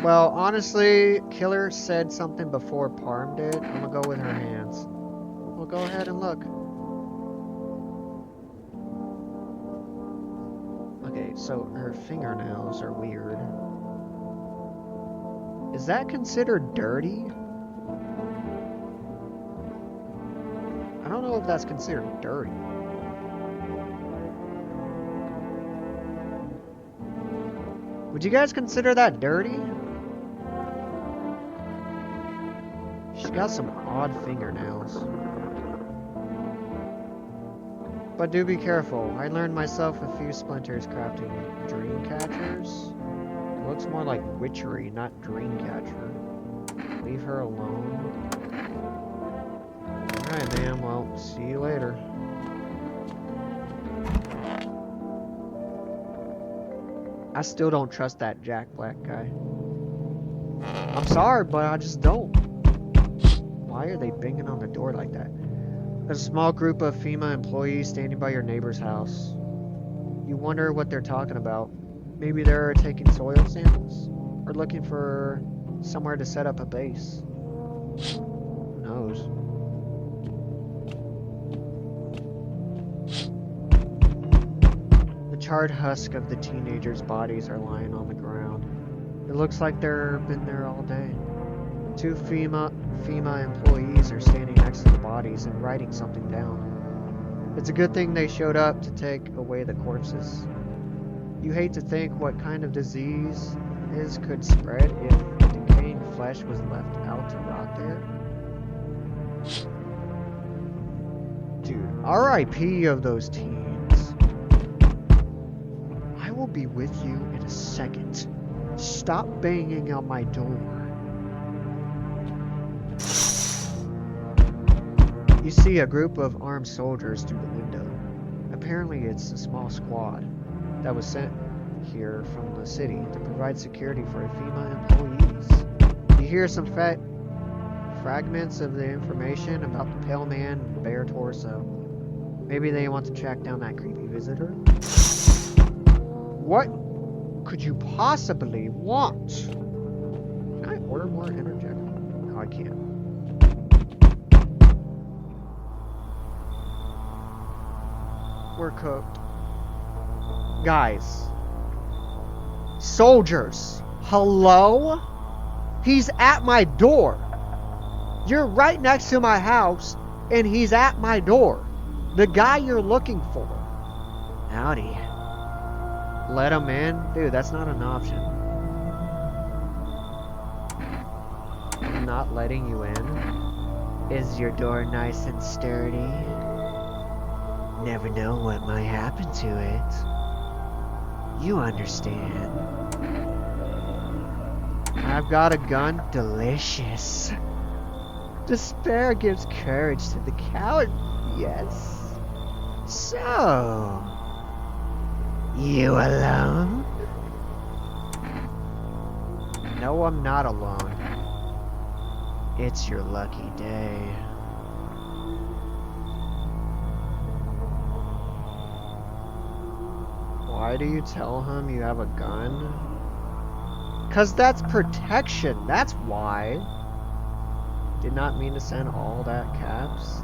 Well, honestly, Killer said something before Parm did. I'm gonna go with her hands. Well, go ahead and look. Okay, so her fingernails are weird. Is that considered dirty? I don't know if that's considered dirty. Would you guys consider that dirty? She's got some odd fingernails. But do be careful. I learned myself a few splinters crafting dream catchers. It looks more like witchery, not dream catcher. Leave her alone. Alright, ma'am. Well, see you later. I still don't trust that Jack Black guy. I'm sorry, but I just don't. Why are they banging on the door like that? There's a small group of FEMA employees standing by your neighbor's house. You wonder what they're talking about. Maybe they're taking soil samples? Or looking for somewhere to set up a base. Who knows? The charred husk of the teenagers' bodies are lying on the ground. It looks like they've been there all day. 2 FEMA employees are standing next to the bodies and writing something down. It's a good thing they showed up to take away the corpses. You hate to think what kind of disease could spread if the decaying flesh was left out to rot there. Dude, RIP of those teens. I will be with you in a second. Stop banging on my door. You see a group of armed soldiers through the window. Apparently it's a small squad that was sent here from the city to provide security for FEMA employees. You hear some fragments of the information about the pale man and the bare torso. Maybe they want to track down that creepy visitor. What could you possibly want? Can I order more energetic? No, I can't. We're cooked. Guys. Soldiers. Hello? He's at my door. You're right next to my house, and he's at my door. The guy you're looking for. Howdy. Let him in? Dude, that's not an option. I'm not letting you in. Is your door nice and sturdy? Never know what might happen to it. You understand. I've got a gun. Delicious. Despair gives courage to the coward. Yes. So, you alone? No, I'm not alone. It's your lucky day. Why do you tell him you have a gun? 'Cause that's protection, that's why. Did not mean to send all that caps.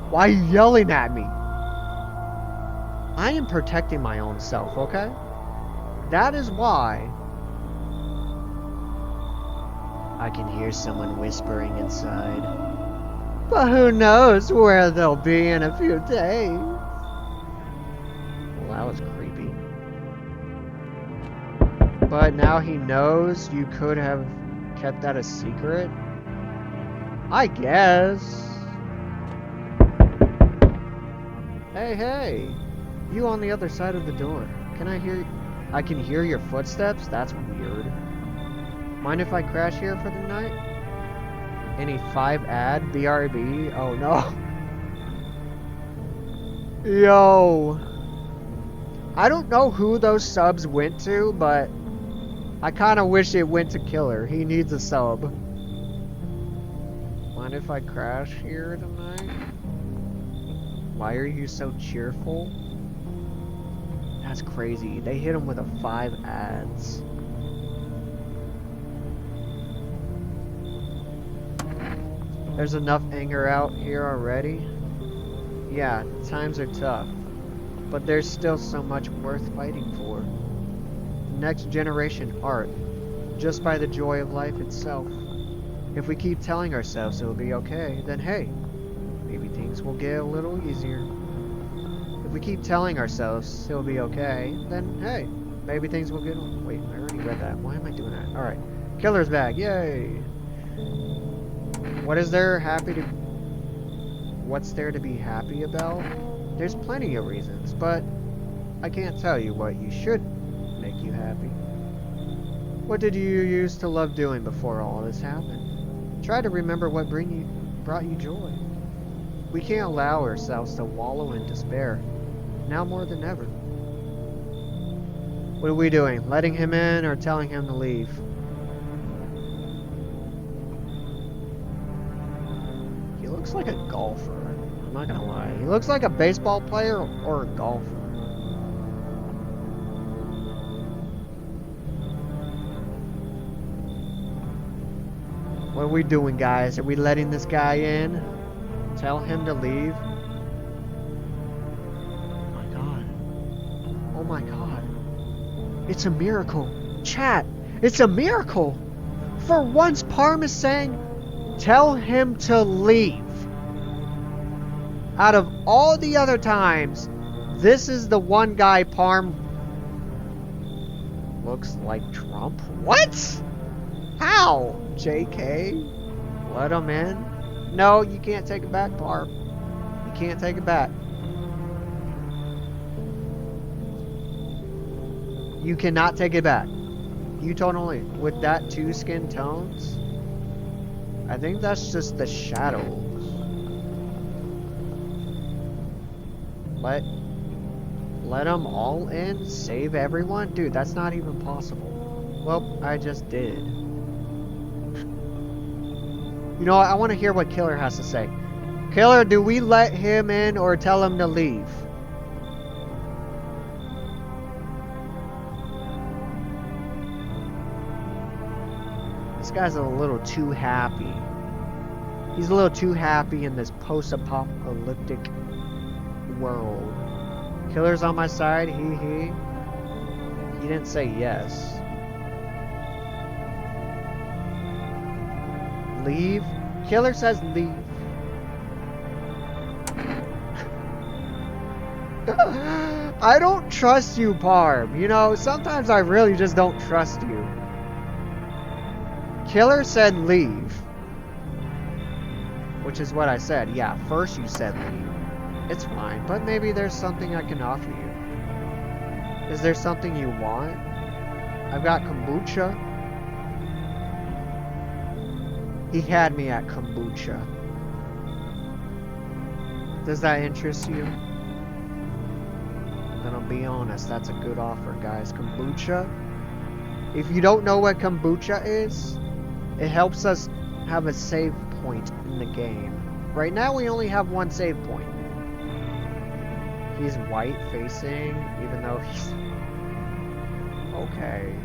Why are you yelling at me? I am protecting my own self, okay? That is why. I can hear someone whispering inside. But who knows where they'll be in a few days. Well, that was creepy. But now he knows you could have kept that a secret? I guess. Hey, hey. You on the other side of the door. I can hear your footsteps? That's weird. Mind if I crash here for the night? Any 5 ad? BRB? Oh no. Yo. I don't know who those subs went to, but I kinda wish it went to Killer. He needs a sub. Mind if I crash here tonight? Why are you so cheerful? That's crazy. They hit him with a 5 ads. There's enough anger out here already. Yeah, times are tough. But there's still so much worth fighting for. Next generation art. Just by the joy of life itself. If we keep telling ourselves it'll be okay, then hey, maybe things will get a little easier. If we keep telling ourselves it'll be okay, then hey, maybe things will get... Wait, I already read that. Why am I doing that? Alright. Killer's back. Yay! What's there to be happy about? There's plenty of reasons, but I can't tell you what you should make you happy. What did you used to love doing before all this happened? Try to remember what brought you joy. We can't allow ourselves to wallow in despair, now more than ever. What are we doing? Letting him in or telling him to leave? He looks like a golfer. I'm not gonna lie. He looks like a baseball player or a golfer. What are we doing, guys? Are we letting this guy in? Tell him to leave? Oh my god. Oh my god. It's a miracle. Chat, it's a miracle. For once, Parm is saying, tell him to leave. Out of all the other times, this is the one guy Parm looks like Trump. What? How? JK? Let him in? No, you can't take it back, Parm. You can't take it back. You cannot take it back. You totally, with that 2 skin tones, I think that's just the shadows. Let them all in? Save everyone? Dude, that's not even possible. Well, I just did. You know what? I want to hear what Killer has to say. Killer, do we let him in or tell him to leave? This guy's a little too happy. He's a little too happy in this post-apocalyptic world. Killer's on my side, he. He didn't say yes. Leave? Killer says leave. I don't trust you, Parm. You know, sometimes I really just don't trust you. Killer said leave. Which is what I said. Yeah, first you said leave. It's fine, but maybe there's something I can offer you. Is there something you want? I've got kombucha. He had me at kombucha. Does that interest you? Then I'll be honest, that's a good offer, guys. Kombucha. If you don't know what kombucha is, it helps us have a save point in the game. Right now we only have one save point. He's white facing, even though he's... Okay.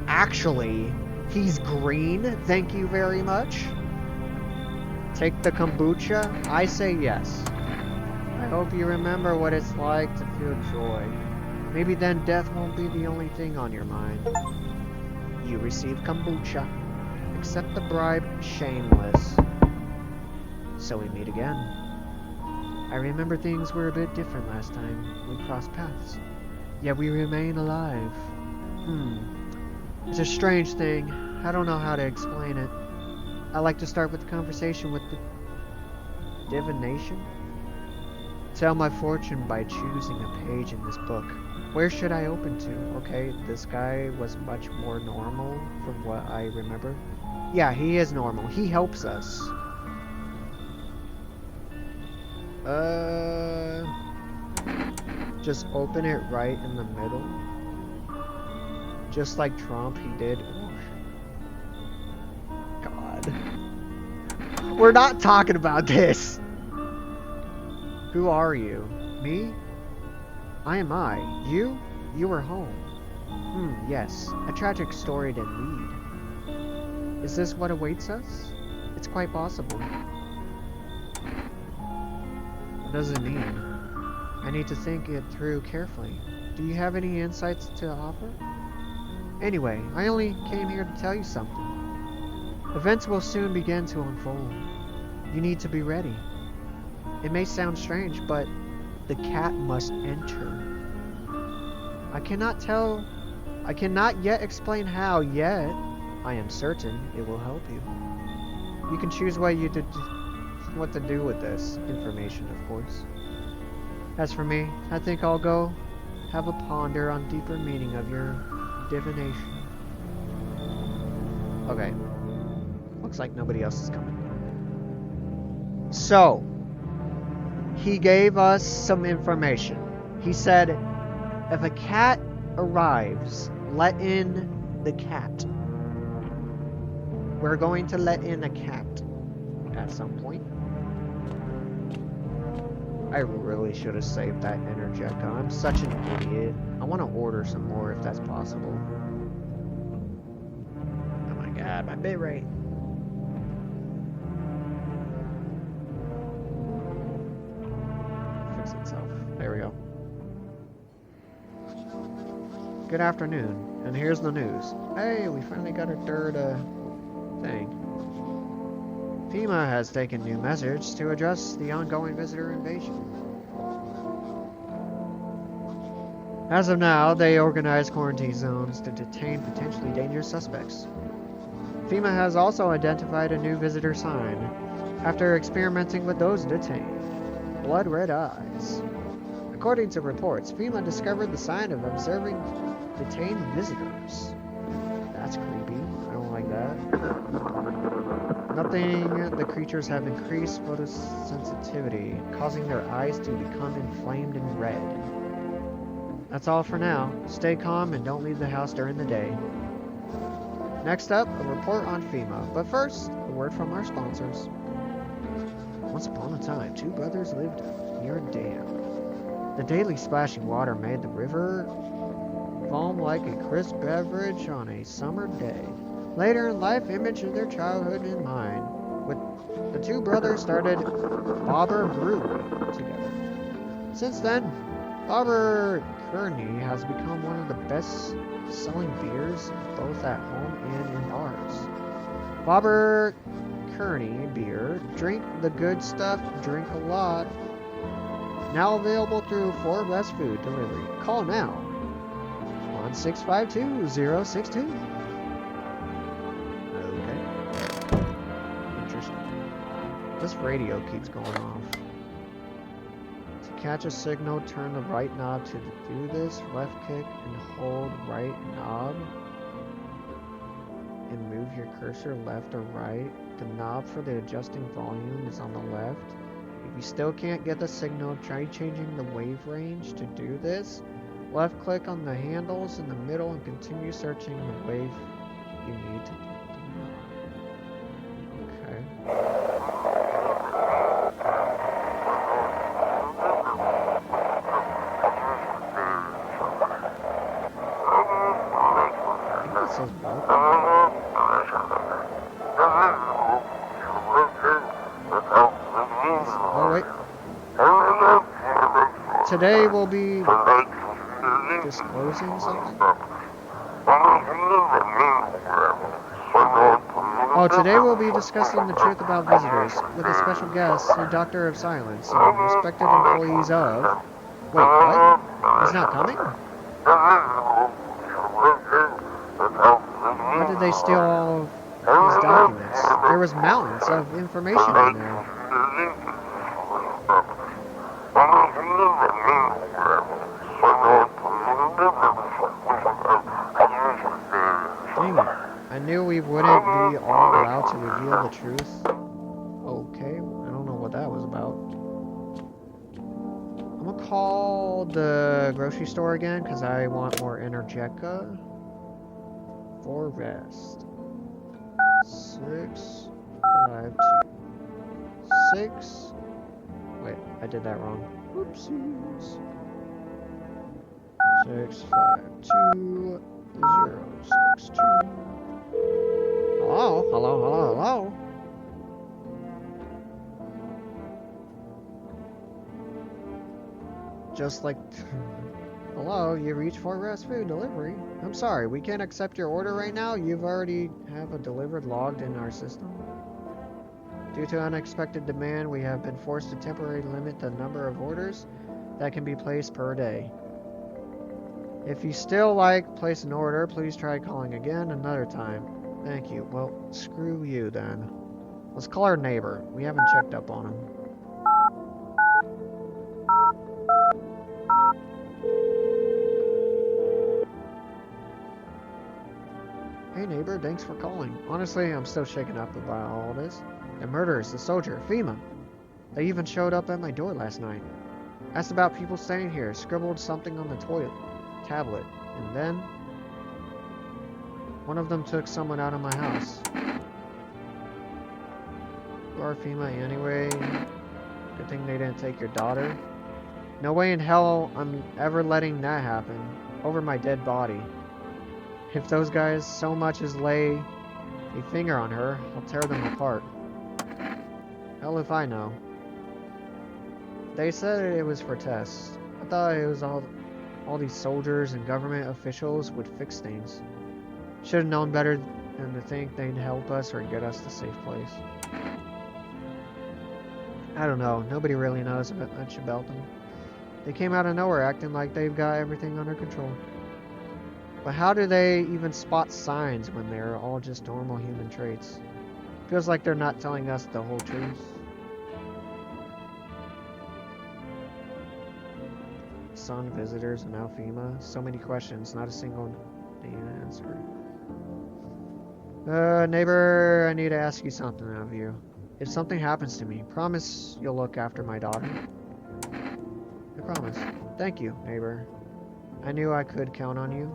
Actually, he's green, thank you very much. Take the kombucha? I say yes. I hope you remember what it's like to feel joy. Maybe then death won't be the only thing on your mind. You receive kombucha. Accept the bribe, shameless. So we meet again. I remember things were a bit different last time we crossed paths. Yet we remain alive. It's a strange thing. I don't know how to explain it. I like to start with the conversation with the divination. Tell my fortune by choosing a page in this book. Where should I open to? Okay, this guy was much more normal from what I remember. Yeah, he is normal. He helps us. Just open it right in the middle. Just like Trump, he did. God. We're not talking about this. Who are you? Me? I am I. You? You are home. Yes. A tragic story to lead. Is this what awaits us? It's quite possible. What does it mean? I need to think it through carefully. Do you have any insights to offer? Anyway, I only came here to tell you something. Events will soon begin to unfold. You need to be ready. It may sound strange, but the cat must enter. I cannot yet explain how, yet I am certain it will help you. You can choose what to do with this information, of course. As for me, I think I'll go have a ponder on deeper meaning of your divination. Okay. Looks like nobody else is coming. So, he gave us some information. He said, if a cat arrives, let in the cat. We're going to let in a cat at some point. I really should have saved that Interjecto. I'm such an idiot. I want to order some more if that's possible. Oh my god, my bit rate. Fix itself. There we go. Good afternoon, and here's the news. Hey, we finally got our third thing. FEMA has taken new measures to address the ongoing visitor invasion. As of now, they organize quarantine zones to detain potentially dangerous suspects. FEMA has also identified a new visitor sign after experimenting with those detained. Blood red eyes. According to reports, FEMA discovered the sign of observing detained visitors. That's creepy. I don't like that. Nothing, the creatures have increased photosensitivity, causing their eyes to become inflamed and red. That's all for now. Stay calm and don't leave the house during the day. Next up, a report on FEMA. But first, a word from our sponsors. Once upon a time, two brothers lived near a dam. The daily splashing water made the river foam like a crisp beverage on a summer day. Later in life, image of their childhood in mind, the two brothers started Bobber Brewery together. Since then, Robert Kearney has become one of the best-selling beers both at home and in bars. Robert Kearney beer, drink the good stuff, drink a lot. Now available through 4 West Food Delivery. Call now on 652-062. Okay. Interesting. This radio keeps going off. To catch a signal, turn the right knob to do this. Left click and hold right knob. And move your cursor left or right. The knob for the adjusting volume is on the left. If you still can't get the signal, try changing the wave range. To do this, left click on the handles in the middle and continue searching the wave you need to do. Okay. I think it says welcome. Oh wait. Today we'll be disclosing something. Oh, today we'll be discussing the truth about visitors with a special guest, the Doctor of Silence, and respected employees of... Wait, what? He's not coming? Why did they steal all of his documents? There was mountains of information in there. Dang it. I knew we wouldn't be all allowed to reveal the truth. Okay, I don't know what that was about. I'm gonna call the grocery store again because I want more Energeca. 4 rest. 6, 5, 2, 6. Wait, I did that wrong. Whoopsies. 6, 5, 2, 0, 6, 2. Hello, hello, hello, hello. Just like... Hello, you reached for West Food Delivery. I'm sorry, we can't accept your order right now. You've already have a delivered logged in our system. Due to unexpected demand, we have been forced to temporarily limit the number of orders that can be placed per day. If you still like place an order, please try calling again another time. Thank you. Well, screw you then. Let's call our neighbor. We haven't checked up on him. Hey neighbor, thanks for calling. Honestly, I'm still shaken up about all this. The murderers, the soldier, FEMA. They even showed up at my door last night. Asked about people staying here, scribbled something on the toilet tablet, and then one of them took someone out of my house. You are FEMA anyway. Good thing they didn't take your daughter. No way in hell I'm ever letting that happen. Over my dead body. If those guys so much as lay a finger on her, I'll tear them apart. Hell if I know. They said it was for tests. I thought it was all these soldiers and government officials would fix things. Should have known better than to think they'd help us or get us to a safe place. I don't know. Nobody really knows much about them. They came out of nowhere acting like they've got everything under control. But how do they even spot signs when they're all just normal human traits? Feels like they're not telling us the whole truth. Son, visitors, and now FEMA. So many questions, not a single answer. Neighbor, I need to ask you something of you. If something happens to me, promise you'll look after my daughter. I promise. Thank you, neighbor. I knew I could count on you.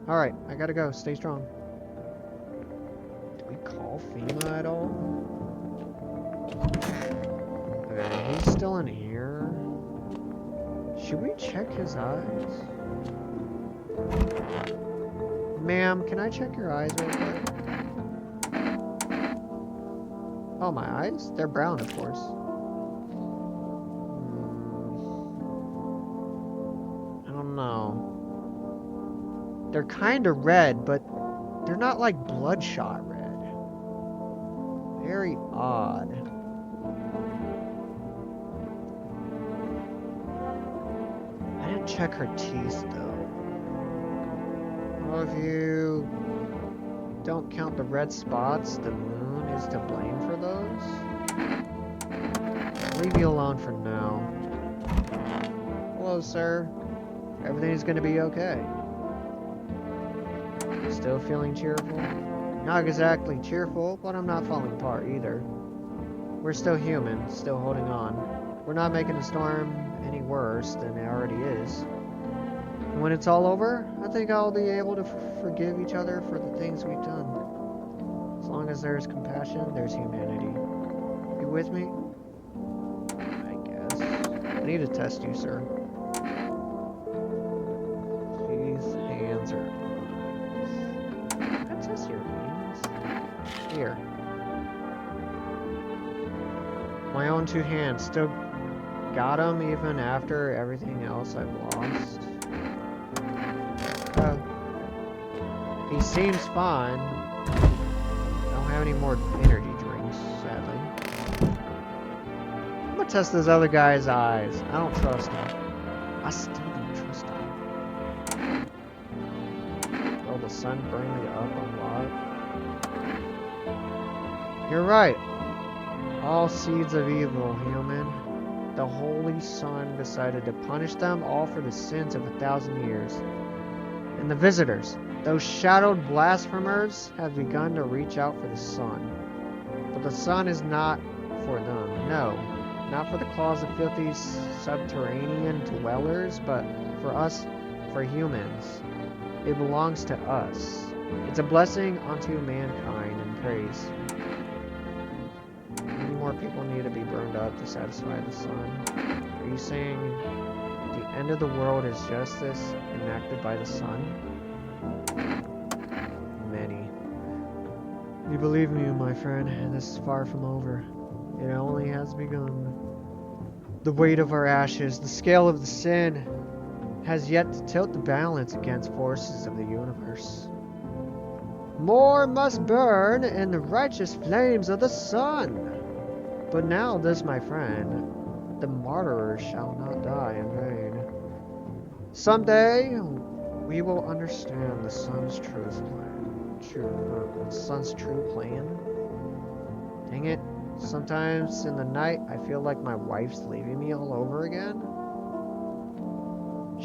Alright, I gotta go. Stay strong. Do we call FEMA at all? Okay, he's still in here. Should we check his eyes? Ma'am, can I check your eyes real quick? Oh, my eyes? They're brown, of course. They're kind of red, but they're not like bloodshot red. Very odd. I didn't check her teeth, though. Well, if you don't count the red spots, the moon is to blame for those. I'll leave you alone for now. Hello, sir. Everything's gonna be okay. Still feeling cheerful? Not exactly cheerful, but I'm not falling apart either. We're still human, still holding on. We're not making the storm any worse than it already is. And when it's all over, I think I'll be able to forgive each other for the things we've done. As long as there's compassion, there's humanity. You with me? I guess. I need to test you, sir. These hands are... Can I test your hands? Here. My own two hands still got them even after everything else I've lost. He seems fine. I don't have any more energy drinks, sadly. I'm gonna test this other guy's eyes. I don't trust him. I still don't trust him. Will the sun burn me up a lot? You're right. All seeds of evil, human. The Holy Sun decided to punish them all for the sins of 1,000 years. And the visitors, those shadowed blasphemers, have begun to reach out for the sun. But the sun is not for them. No, not for the claws of filthy subterranean dwellers, but for us, for humans. It belongs to us. It's a blessing unto mankind and praise. Many more people need to be burned up to satisfy the sun. Are you saying the end of the world is justice enacted by the sun? Many. You believe me, my friend, this is far from over. It only has begun. The weight of our ashes, the scale of the sin, has yet to tilt the balance against forces of the universe. More must burn in the righteous flames of the sun. But now this, my friend, the martyrers shall not die in vain. Someday, we will understand the sun's true plan. Dang it. Sometimes in the night, I feel like my wife's leaving me all over again.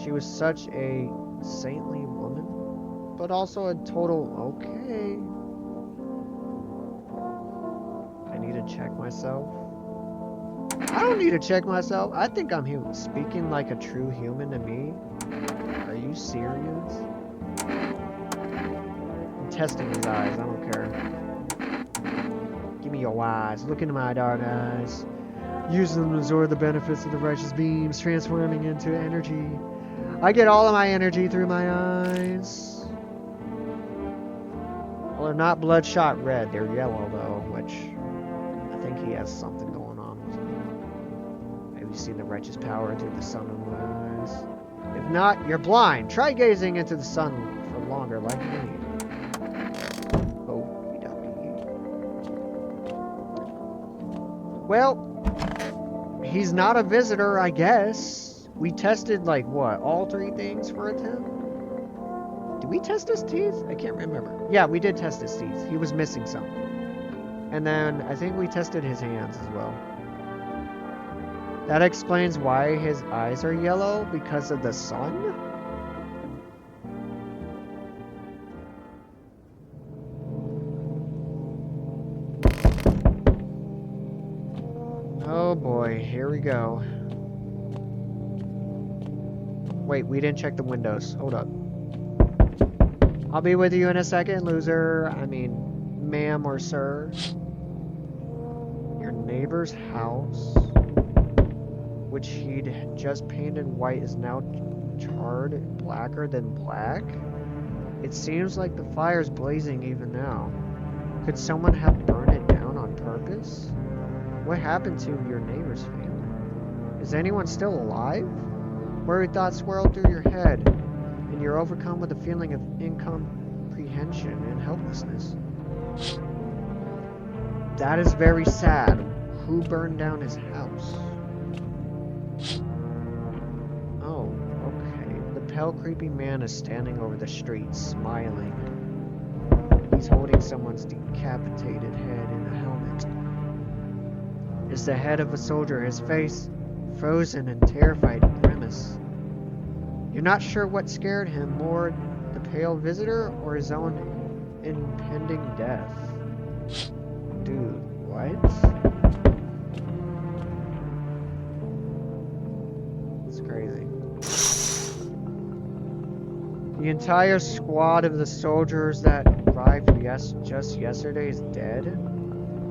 She was such a saintly woman, but also a total okay. I need to check myself. I don't need to check myself. I think I'm speaking like a true human to me. Are you serious? I'm testing his eyes. I don't care. Give me your eyes. Look into my dark eyes. Use them to absorb the benefits of the righteous beams, transforming into energy. I get all of my energy through my eyes. Well, they're not bloodshot red. They're yellow, though, which I think he has something going on with him. Maybe you see the righteous power through the sun of my eyes. If not, you're blind. Try gazing into the sun for longer, like me. Well, he's not a visitor, I guess. We tested, like, what? All three things for him? Did we test his teeth? I can't remember. Yeah, we did test his teeth. He was missing some. And then I think we tested his hands as well. That explains why his eyes are yellow, because of the sun? Oh boy, here we go. Wait, we didn't check the windows. Hold up. I'll be with you in a second, loser. I mean, ma'am or sir. Your neighbor's house, which he'd just painted white, is now charred blacker than black. It seems like the fire's blazing even now. Could someone have burned it down on purpose? What happened to your neighbor's family? Is anyone still alive? Worried thoughts swirled through your head, and you're overcome with a feeling of incomprehension and helplessness. That is very sad. Who burned down his house? Oh, okay. The pale, creepy man is standing over the street, smiling. He's holding someone's decapitated head in a helmet. It's the head of a soldier, his face frozen and terrified grimace. You're not sure what scared him more, the pale visitor or his own impending death. Dude, what? It's crazy. The entire squad of the soldiers that arrived just yesterday is dead.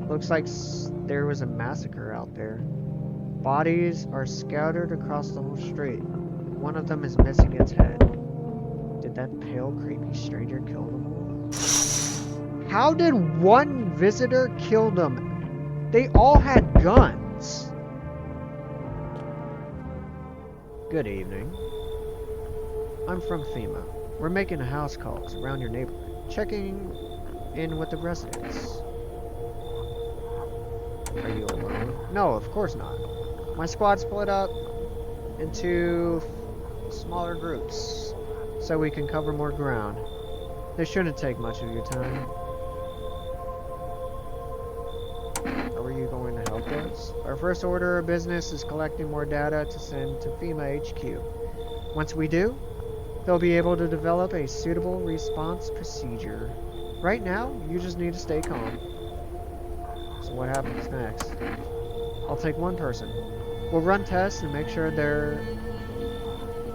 Looks like there was a massacre out there. Bodies are scattered across the whole street. One of them is missing its head. Did that pale, creepy stranger kill them all? How did one visitor kill them? They all had guns. Good evening. I'm from FEMA. We're making a house calls around your neighborhood, checking in with the residents. Are you alone? No, of course not. My squad split up into smaller groups so we can cover more ground. This shouldn't take much of your time. How are you going to help us? Our first order of business is collecting more data to send to FEMA HQ. Once we do, they'll be able to develop a suitable response procedure. Right now, you just need to stay calm. So what happens next? I'll take one person. We'll run tests and make sure they're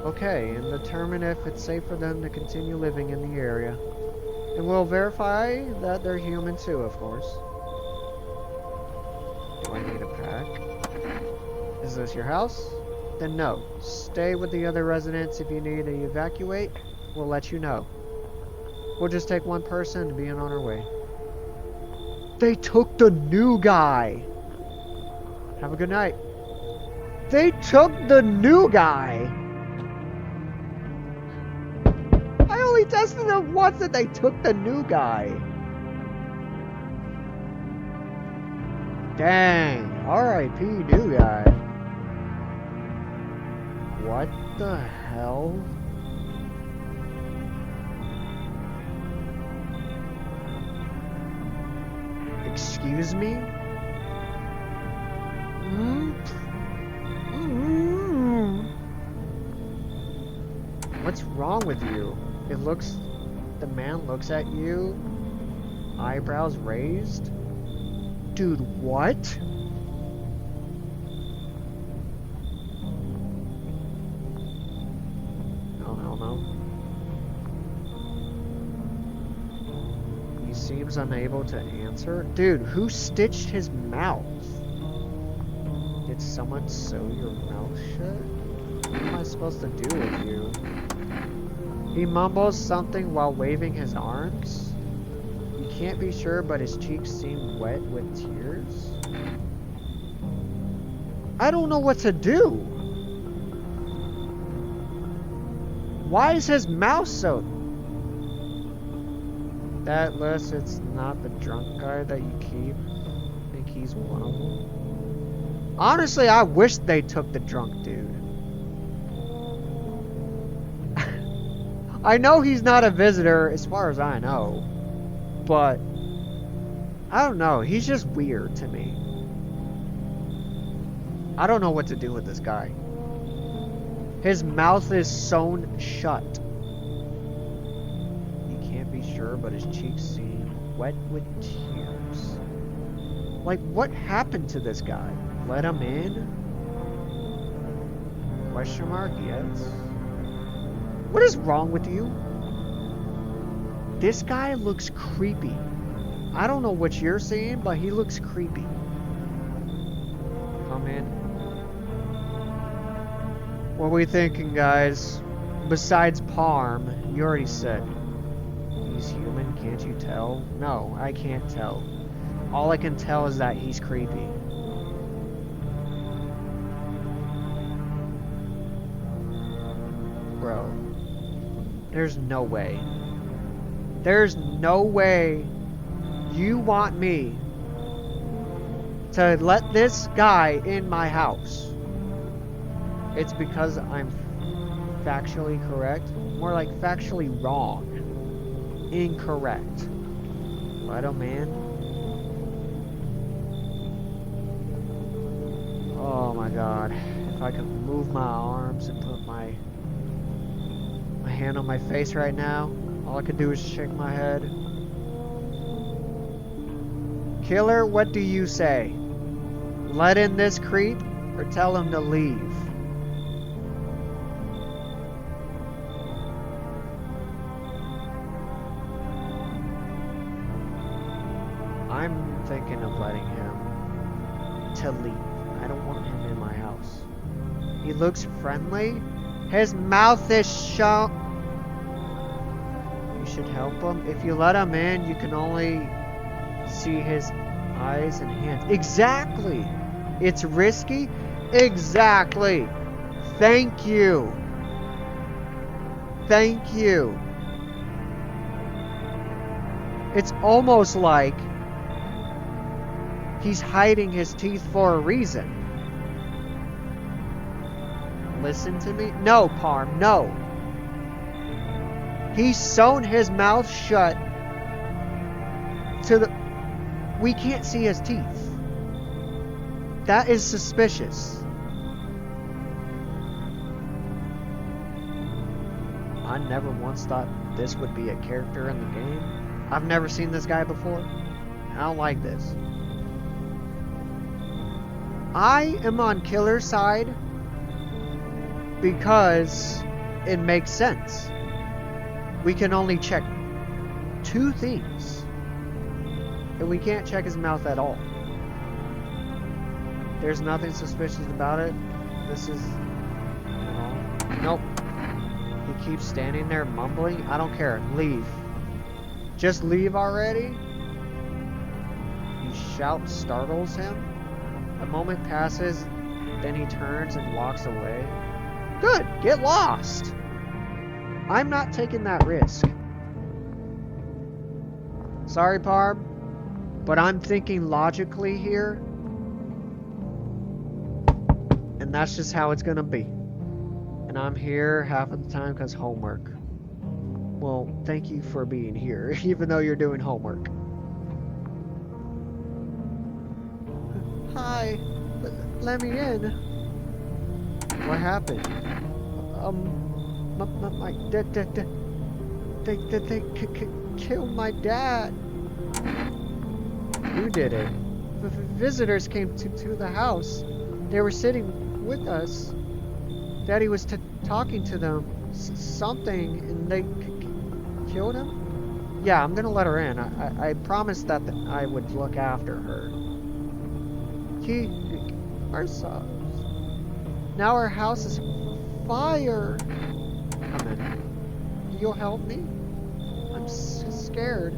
okay and determine if it's safe for them to continue living in the area. And we'll verify that they're human too, of course. Do I need a pack? Is this your house? Then no. Stay with the other residents. If you need to evacuate, we'll let you know. We'll just take one person and be on our way. They took the new guy! Have a good night. They took the new guy! I only tested him once and they took the new guy. Dang. R.I.P. new guy. What the hell? Excuse me? What's wrong with you? The man looks at you, eyebrows raised. Dude, what? No. He seems unable to answer. Dude, who stitched his mouth? Did someone sew your mouth shut? What am I supposed to do with you? He mumbles something while waving his arms. You can't be sure, but his cheeks seem wet with tears. I don't know what to do. Why is his mouth so... That unless it's not the drunk guy that you keep. I think he's one of them. Honestly, I wish they took the drunk dude. I know he's not a visitor, as far as I know. But, I don't know. He's just weird to me. I don't know what to do with this guy. His mouth is sewn shut. You can't be sure, but his cheeks seem wet with tears. Like, what happened to this guy? Let him in? Question mark? Yes. What is wrong with you? This guy looks creepy. I don't know what you're seeing, but he looks creepy. Come in. What are we thinking, guys? Besides Parm, you already said. He's human, can't you tell? No, I can't tell. All I can tell is that he's creepy. Bro. There's no way. There's no way you want me to let this guy in my house. It's because I'm factually correct. More like factually wrong. Incorrect. Little man. Oh my god. If I could move my arms and put my hand on my face right now, all I could do is shake my head. Killer, what do you say? Let in this creep or tell him to leave? I'm thinking of letting him to leave. I don't want him in my house. He looks friendly. His mouth is shut. You should help him. If you let him in, you can only see his eyes and hands. Exactly. It's risky. Exactly. Thank you. Thank you. It's almost like he's hiding his teeth for a reason. Listen to me. No, Parm, no. He's sewn his mouth shut to the... We can't see his teeth. That is suspicious. I never once thought this would be a character in the game. I've never seen this guy before. I don't like this. I am on Killer's side because it makes sense. We can only check 2 things. And we can't check his mouth at all. There's nothing suspicious about it. This is... Nope. He keeps standing there mumbling. I don't care. Leave. Just leave already? His shout startles him. A moment passes, then he turns and walks away. Good! Get lost! I'm not taking that risk. Sorry, Parb, but I'm thinking logically here. And that's just how it's gonna be. And I'm here half of the time because homework. Well, thank you for being here, even though you're doing homework. Hi, let me in. What happened? They killed my dad. Who did it? Visitors came to the house. They were sitting with us. Daddy was talking to them. Something, and they killed him? Yeah, I'm gonna let her in. I promised that I would look after her. Now our house is fire. Come in. You'll help me? I'm scared.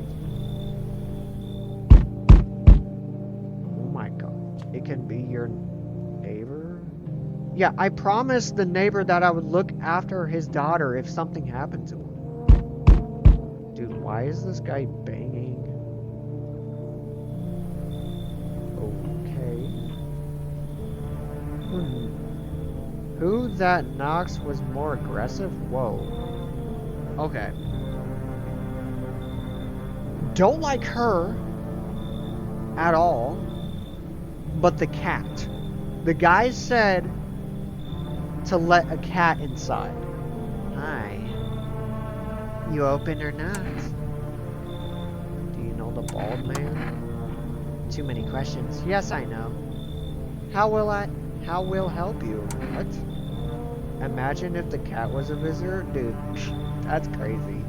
Oh my god. It can be your neighbor? Yeah, I promised the neighbor that I would look after his daughter if something happened to him. Dude, why is this guy banging? Who that knocks was more aggressive? Whoa. Okay. Don't like her at all, but the cat. The guy said to let a cat inside. Hi. You open or not? Do you know the bald man? Too many questions. Yes, I know. How will help you? What? Imagine if the cat was a visitor? Dude, that's crazy.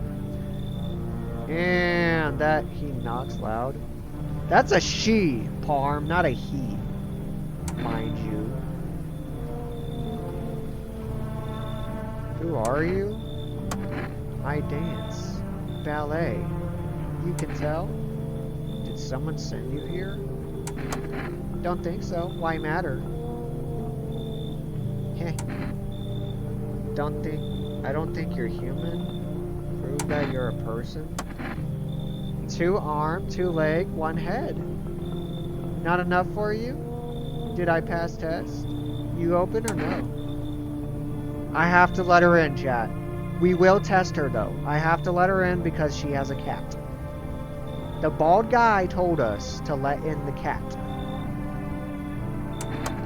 And that he knocks loud. That's a she, Parm, not a he. Mind you. Who are you? I dance. Ballet. You can tell? Did someone send you here? Don't think so. Why matter? Heh. I don't think you're human. prove that you're a person. 2 arm, 2 leg, 1 head. Not enough for you? Did I pass test? You open or no? I have to let her in, chat. We will test her though. I have to let her in because she has a cat. The bald guy told us to let in the cat.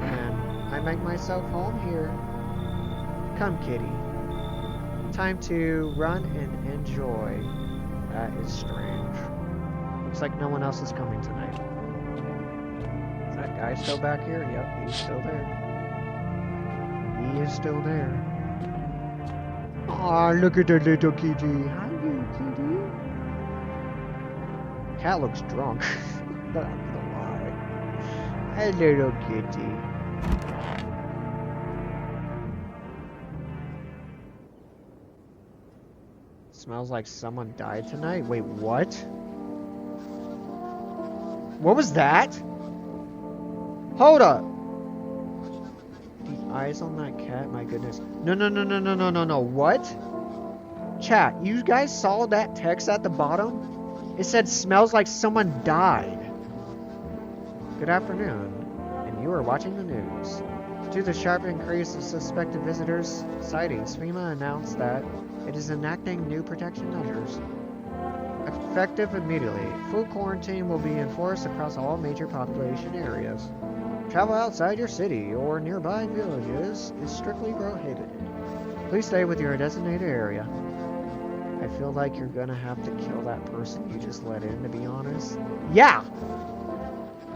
And I make myself home here. Come, kitty. Time to run and enjoy. That is strange. Looks like no one else is coming tonight. Is that guy still back here? Yep, he's still there. He is still there. Aw, look at the little kitty. Hi, little kitty. Cat looks drunk. Not gonna lie. Hi, little kitty. Smells like someone died tonight? Wait, what? What was that? Hold up. The eyes on that cat? My goodness. No. What? Chat, you guys saw that text at the bottom? It said smells like someone died. Good afternoon. And you are watching the news. Due to the sharp increase of suspected visitors sightings, FEMA announced that it is enacting new protection measures. Effective immediately, full quarantine will be enforced across all major population areas. Travel outside your city or nearby villages is strictly prohibited. Please stay with your designated area. I feel like you're gonna have to kill that person you just let in, to be honest. Yeah!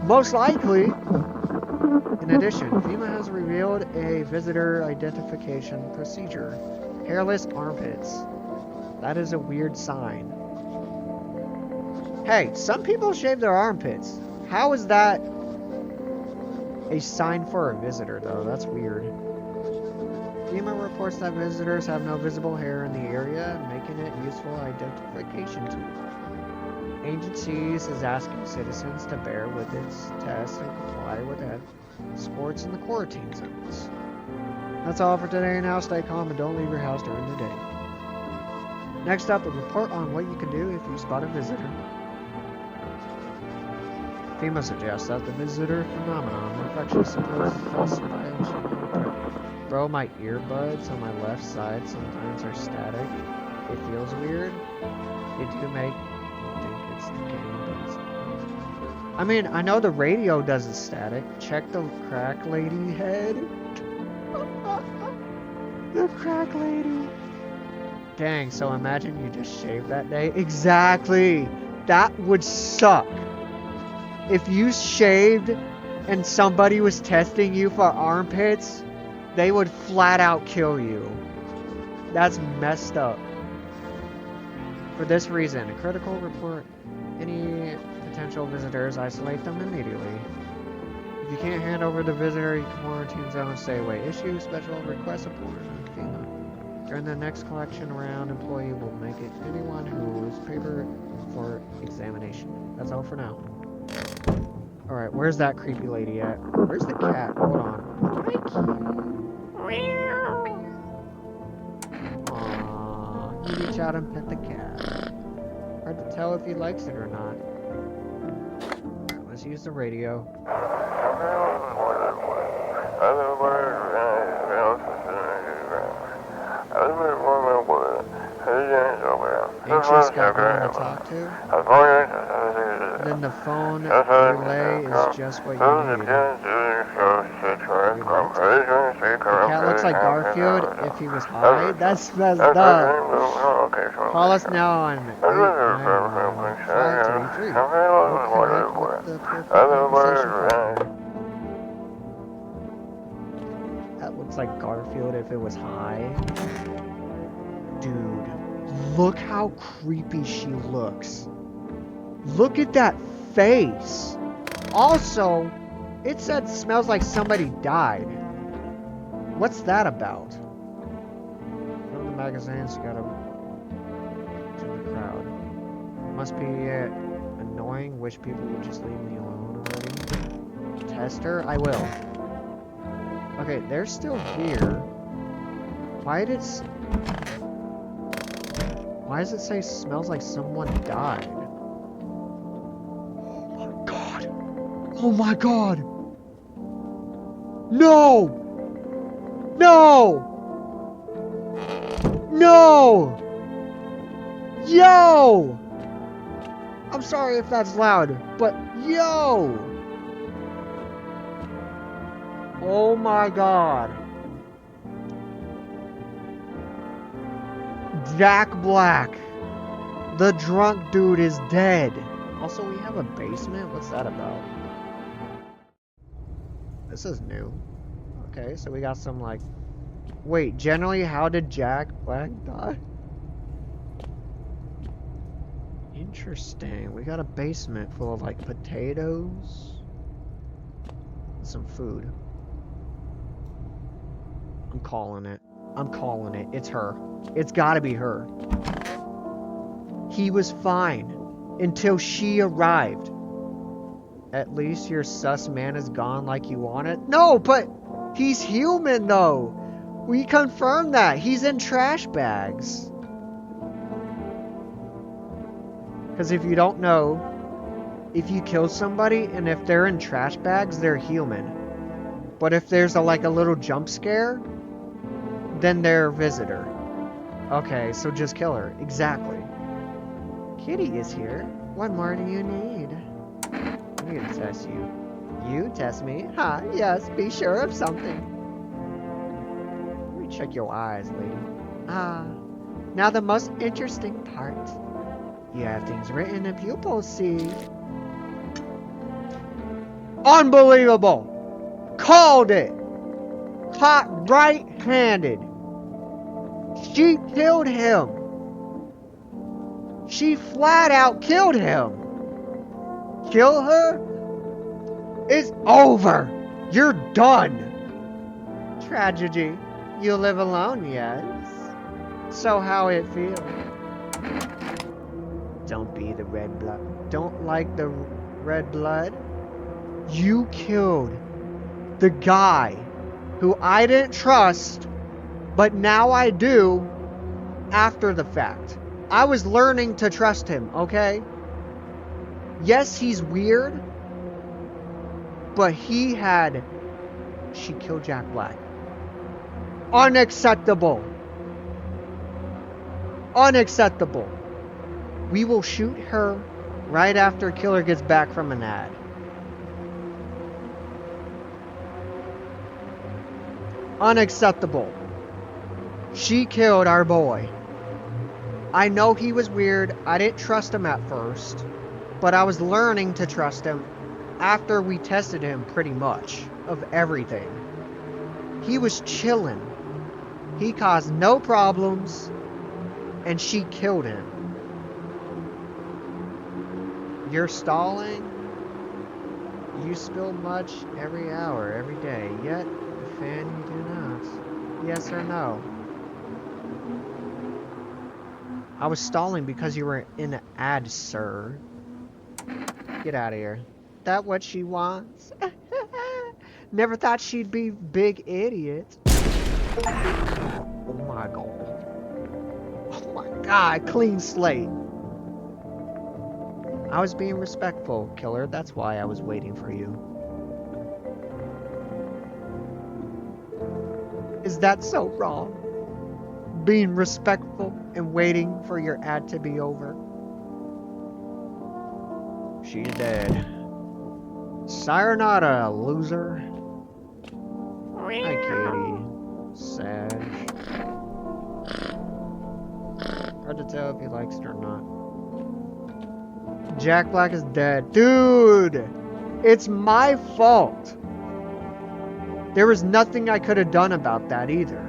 Most likely! In addition, FEMA has revealed a visitor identification procedure. Hairless armpits. That is a weird sign. Hey, some people shave their armpits. How is that a sign for a visitor, though? That's weird. FEMA reports that visitors have no visible hair in the area, making it a useful identification tool. Agencies is asking citizens to bear with its tests and comply with sports in the quarantine zones. That's all for today. Now stay calm and don't leave your house during the day. Next up, a report on what you can do if you spot a visitor. FEMA suggests that the visitor phenomenon infectious supposes Bro, my earbuds on my left side sometimes are static. It feels weird. They do make think it's the game, but it's not. I mean, I know the radio does it static. Check the crack lady head. The crack lady. Dang, so imagine you just shaved that day. Exactly. That would suck. If you shaved and somebody was testing you for armpits, they would flat out kill you. That's messed up. For this reason, a critical report any potential visitors, isolate them immediately. If you can't hand over the visitor, you can quarantine zone, stay away. Issue special request support on FEMA. During the next collection round, employee will make it anyone who is paper for examination. That's all for now. Alright, where's that creepy lady at? Where's the cat? Hold on. Aww, you reach out and pet the cat. Hard to tell if he likes it or not. Right, let's use the radio. Anxious got no one to talk to. Then the phone relay is just what you need. The cat looks like Garfield if he was high. That's messed up. Call us now on 89533. That looks like Garfield if it was high. Dude, look how creepy she looks. Look at that face. Also, it said smells like somebody died. What's that about? From the magazines, you gotta to the crowd. Must be annoying. Wish people would just leave me alone already. Tester, I will. Okay, they're still here. Why did Why does it say smells like someone died? Oh my god! Oh my god! No! No! No! Yo! I'm sorry if that's loud, but yo! Oh my god. Jack Black. The drunk dude is dead. Also, we have a basement? What's that about? This is new. Okay, so we got some like... Wait, generally, how did Jack Black die? Interesting. We got a basement full of like potatoes. And some food. I'm calling it. I'm calling it. It's her. It's gotta be her. He was fine until she arrived. At least your sus man is gone like you wanted. No, but he's human though. We confirmed that. He's in trash bags. Because if you don't know, if you kill somebody and if they're in trash bags, they're human. But if there's like a little jump scare, then they're a visitor. Okay, so just kill her. Exactly. Kitty is here. What more do you need? I'm gonna test you. You test me? Huh, yes, be sure of something. Let me check your eyes, lady. Ah, now the most interesting part. You have things written in pupils, see? Unbelievable! Called it! Caught right-handed. She killed him. She flat out killed him. Kill her? It's over. You're done. Tragedy. You live alone, yes? So how it feels? Don't be the red blood. Don't like the red blood? You killed the guy who I didn't trust, but now I do after the fact. I was learning to trust him, okay? Yes, he's weird, but she killed Jack Black. Unacceptable. Unacceptable. We will shoot her right after Killer gets back from an ad. Unacceptable. She killed our boy. I know he was weird. I didn't trust him at first. But I was learning to trust him after we tested him pretty much of everything. He was chilling. He caused no problems. And she killed him. You're stalling? You spill much every hour, every day. Yet, the fan you do not. Yes or no? I was stalling because you were in an ad, sir. Get out of here. That what she wants? Never thought she'd be big idiot. Oh my god. Oh my god, clean slate. I was being respectful, Killer. That's why I was waiting for you. Is that so wrong? Being respectful and waiting for your ad to be over? She's dead. Sayonara, loser. Hi, Katie. Sag. Hard to tell if he likes it or not. Jack Black is dead. Dude! It's my fault. There was nothing I could have done about that either.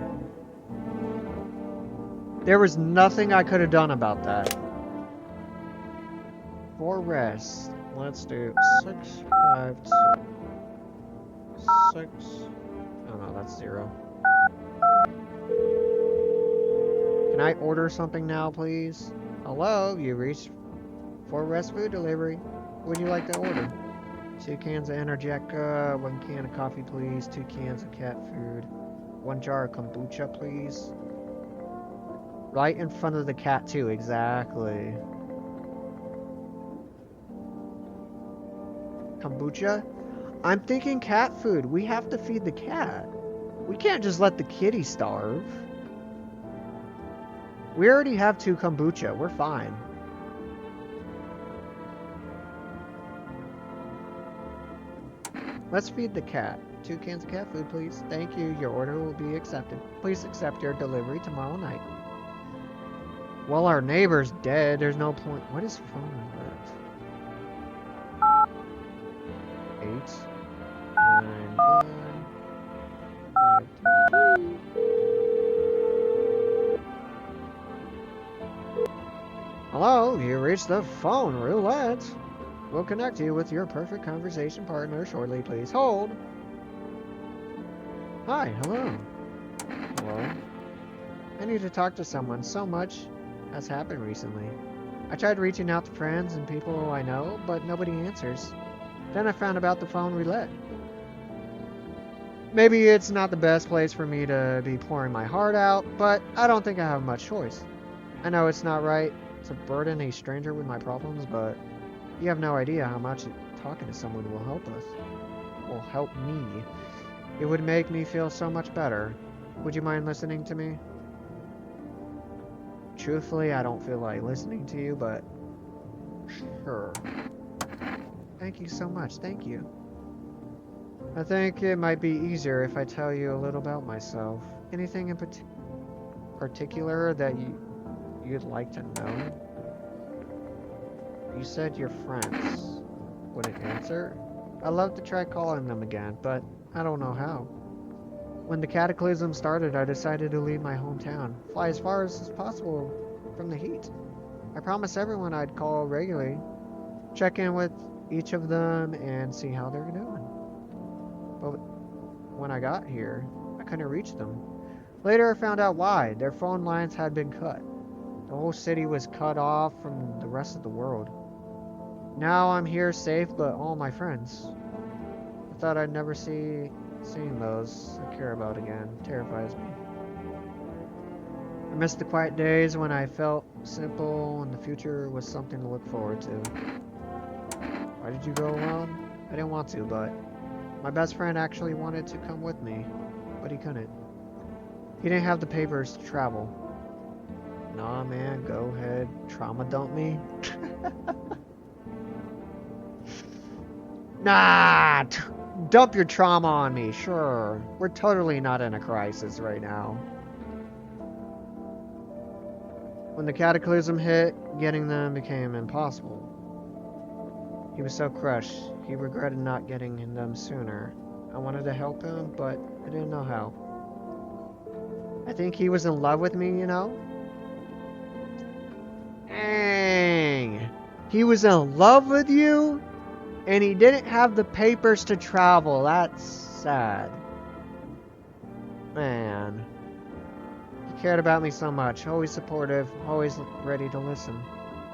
There was nothing I could have done about that. For rest, let's do 6, 5, 2, 6. Oh no, that's 0. Can I order something now, please? Hello, you reached for rest food delivery. What would you like to order? 2 cans of Energica, 1 can of coffee, please. 2 cans of cat food. 1 jar of kombucha, please. Right in front of the cat, too. Exactly. Kombucha? I'm thinking cat food. We have to feed the cat. We can't just let the kitty starve. We already have 2 kombucha. We're fine. Let's feed the cat. 2 cans of cat food, please. Thank you. Your order will be accepted. Please accept your delivery tomorrow night. Well, our neighbor's dead. There's no point. What is phone number? 89153. Hello, you reached the phone roulette. We'll connect you with your perfect conversation partner shortly. Please hold. Hi, hello. Hello? I need to talk to someone. So much has happened recently. I tried reaching out to friends and people I know, but nobody answers. Then I found about the phone roulette. Maybe it's not the best place for me to be pouring my heart out, but I don't think I have much choice. I know it's not right to burden a stranger with my problems, but you have no idea how much talking to someone will help us. Will help me. It would make me feel so much better. Would you mind listening to me? Truthfully, I don't feel like listening to you, but sure. Thank you so much. Thank you. I think it might be easier if I tell you a little about myself. Anything in particular that you'd like to know? You said your friends wouldn't answer. I'd love to try calling them again, but I don't know how. When the cataclysm started, I decided to leave my hometown, fly as far as possible from the heat. I promised everyone I'd call regularly, check in with each of them, and see how they're doing. But when I got here, I couldn't reach them. Later, I found out why. Their phone lines had been cut. The whole city was cut off from the rest of the world. Now I'm here safe, but all my friends. I thought I'd never seeing those I care about again. Terrifies me. I miss the quiet days when I felt simple and the future was something to look forward to. Why did you go alone? I didn't want to, but my best friend actually wanted to come with me, but he couldn't. He didn't have the papers to travel. Nah, man, go ahead. Trauma dump me. Nah, dump your trauma on me, sure. We're totally not in a crisis right now. When the cataclysm hit, getting them became impossible. He was so crushed, he regretted not getting them sooner. I wanted to help him, but I didn't know how. I think he was in love with me, you know? Dang! He was in love with you? And he didn't have the papers to travel. That's sad. Man. He cared about me so much. Always supportive. Always ready to listen.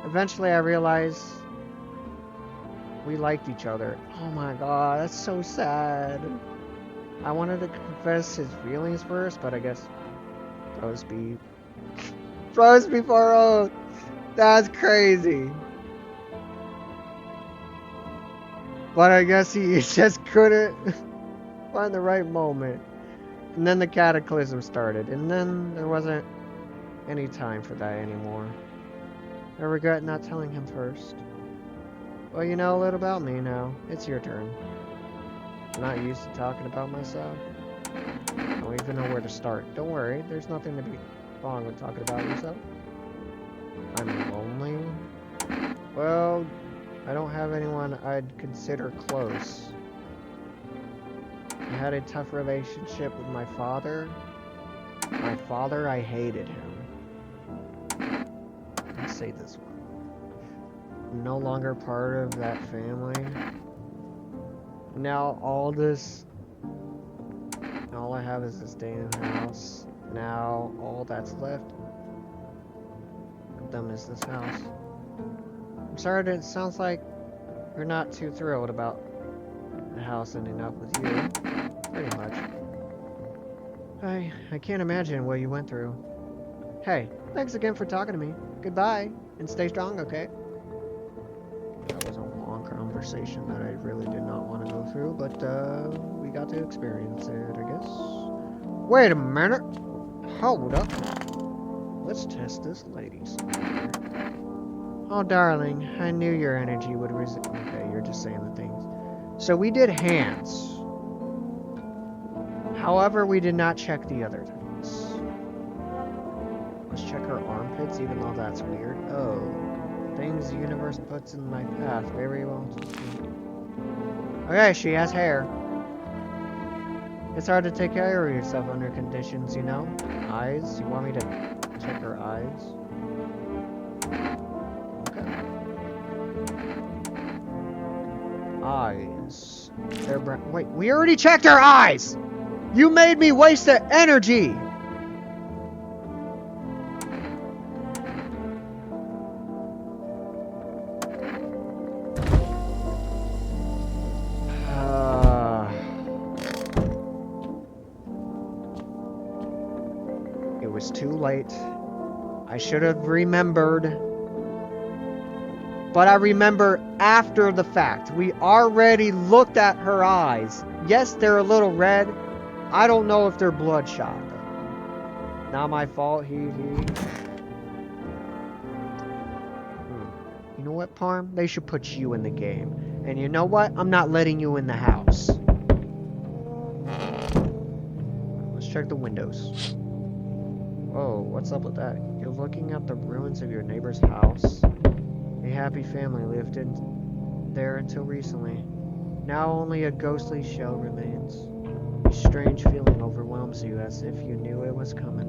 Eventually I realized we liked each other. Oh my god, that's so sad. I wanted to confess his feelings first, but I guess bros before oath. That's crazy. But I guess he just couldn't find the right moment. And then the cataclysm started. And then there wasn't any time for that anymore. I regret not telling him first. Well, you know a little about me now. It's your turn. I'm not used to talking about myself. I don't even know where to start. Don't worry, there's nothing to be wrong with talking about yourself. I'm lonely. Well, I don't have anyone I'd consider close. I had a tough relationship with my father. My father, I hated him. Let's say this one. I'm no longer part of that family. Now all I have is this damn house. Now all that's left of them is this house. I'm sorry that it sounds like you're not too thrilled about the house ending up with you. Pretty much. I can't imagine what you went through. Hey, Thanks again for talking to me. Goodbye, and stay strong, okay? That was a long conversation that I really did not want to go through, but we got to experience it, I guess. Wait a minute. Hold up. Let's test this lady's. Oh, darling, I knew your energy would resist. Okay, you're just saying the things. So we did hands. However, we did not check the other things. Let's check her armpits, even though that's weird. Oh, things the universe puts in my path. Very well. Okay, she has hair. It's hard to take care of yourself under conditions, you know? Eyes? You want me to check her eyes? Okay. Eyes. They're brown. Wait, we already checked her eyes! You made me waste the energy! It was too late. I should have remembered. But I remember after the fact. We already looked at her eyes. Yes, they're a little red. I don't know if they're bloodshot. Not my fault, You know what, Parm? They should put you in the game. And you know what? I'm not letting you in the house. Let's check the windows. Whoa, what's up with that? You're looking at the ruins of your neighbor's house? A happy family lived in there until recently. Now only a ghostly shell remains. A strange feeling overwhelms you as if you knew it was coming.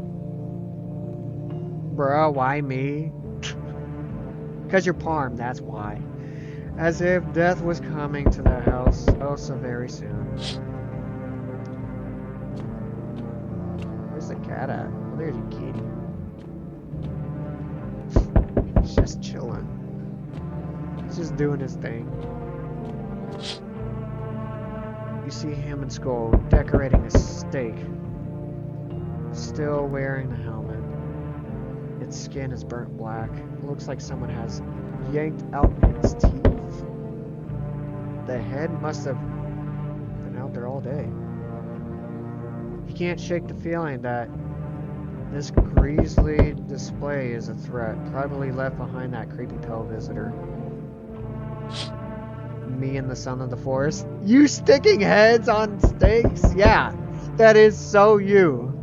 Bruh, why me? Because you're Parm, that's why. As if death was coming to the house oh so very soon. Where's the cat at? Oh, there's your kitty. He's just chilling. He's just doing his thing. You see him and Skull decorating a stake. Still wearing the helmet. Its skin is burnt black. It looks like someone has yanked out its teeth. The head must have been out there all day. You can't shake the feeling that this grisly display is a threat, probably left behind that creepy pale visitor. Me and the son of the forest. You sticking heads on stakes? Yeah, that is so you.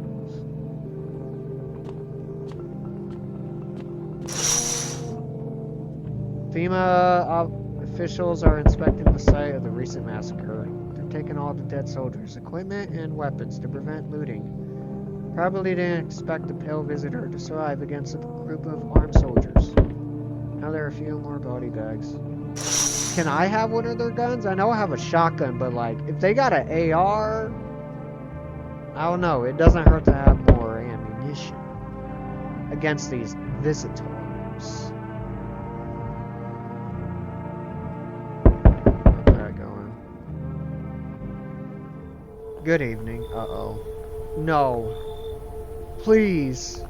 FEMA officials are inspecting the site of the recent massacre. They're taking all the dead soldiers' equipment and weapons to prevent looting. Probably didn't expect the pale visitor to survive against a group of armed soldiers. Now there are a few more body bags. Can I have one of their guns? I know I have a shotgun, but like, if they got an AR, I don't know. It doesn't hurt to have more ammunition against these visitors. Good evening. Uh-oh. No. Please.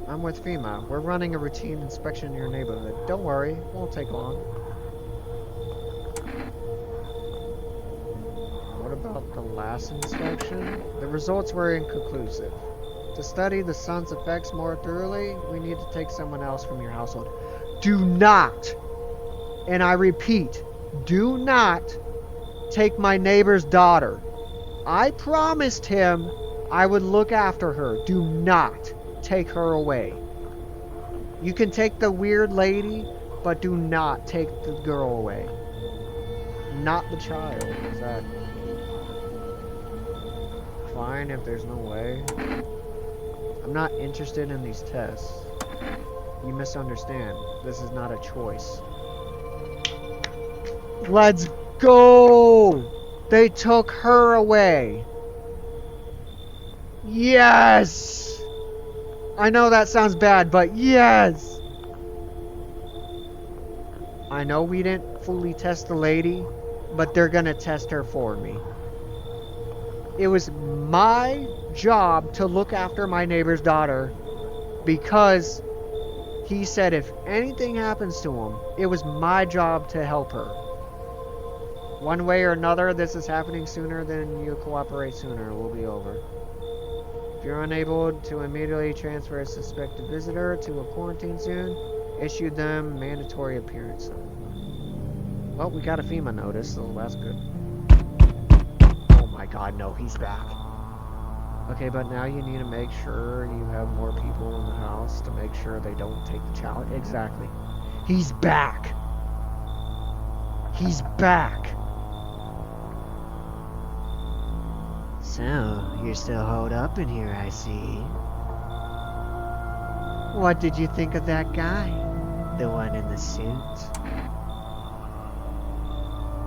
I'm with FEMA. We're running a routine inspection in your neighborhood. Don't worry. It won't take long. What about the last inspection? The results were inconclusive. To study the sun's effects more thoroughly, we need to take someone else from your household. Do not, and I repeat, do not take my neighbor's daughter. I promised him I would look after her. Do not take her away. You can take the weird lady, but do not take the girl away. Not the child. Is that fine if there's no way? I'm not interested in these tests. You misunderstand. This is not a choice. Let's go! They took her away. Yes! I know that sounds bad, but yes! I know we didn't fully test the lady, but they're gonna test her for me. It was my job to look after my neighbor's daughter because he said if anything happens to him, it was my job to help her. One way or another, this is happening sooner than you cooperate sooner. It will be over. If you're unable to immediately transfer a suspected visitor to a quarantine zone, issue them mandatory appearance. Well, we got a FEMA notice, so that's good. Oh my god, no, he's back. Okay, but now you need to make sure you have more people in the house to make sure they don't take the challenge. Exactly. He's back. He's back. So, you're still holed up in here, I see. What did you think of that guy? The one in the suit?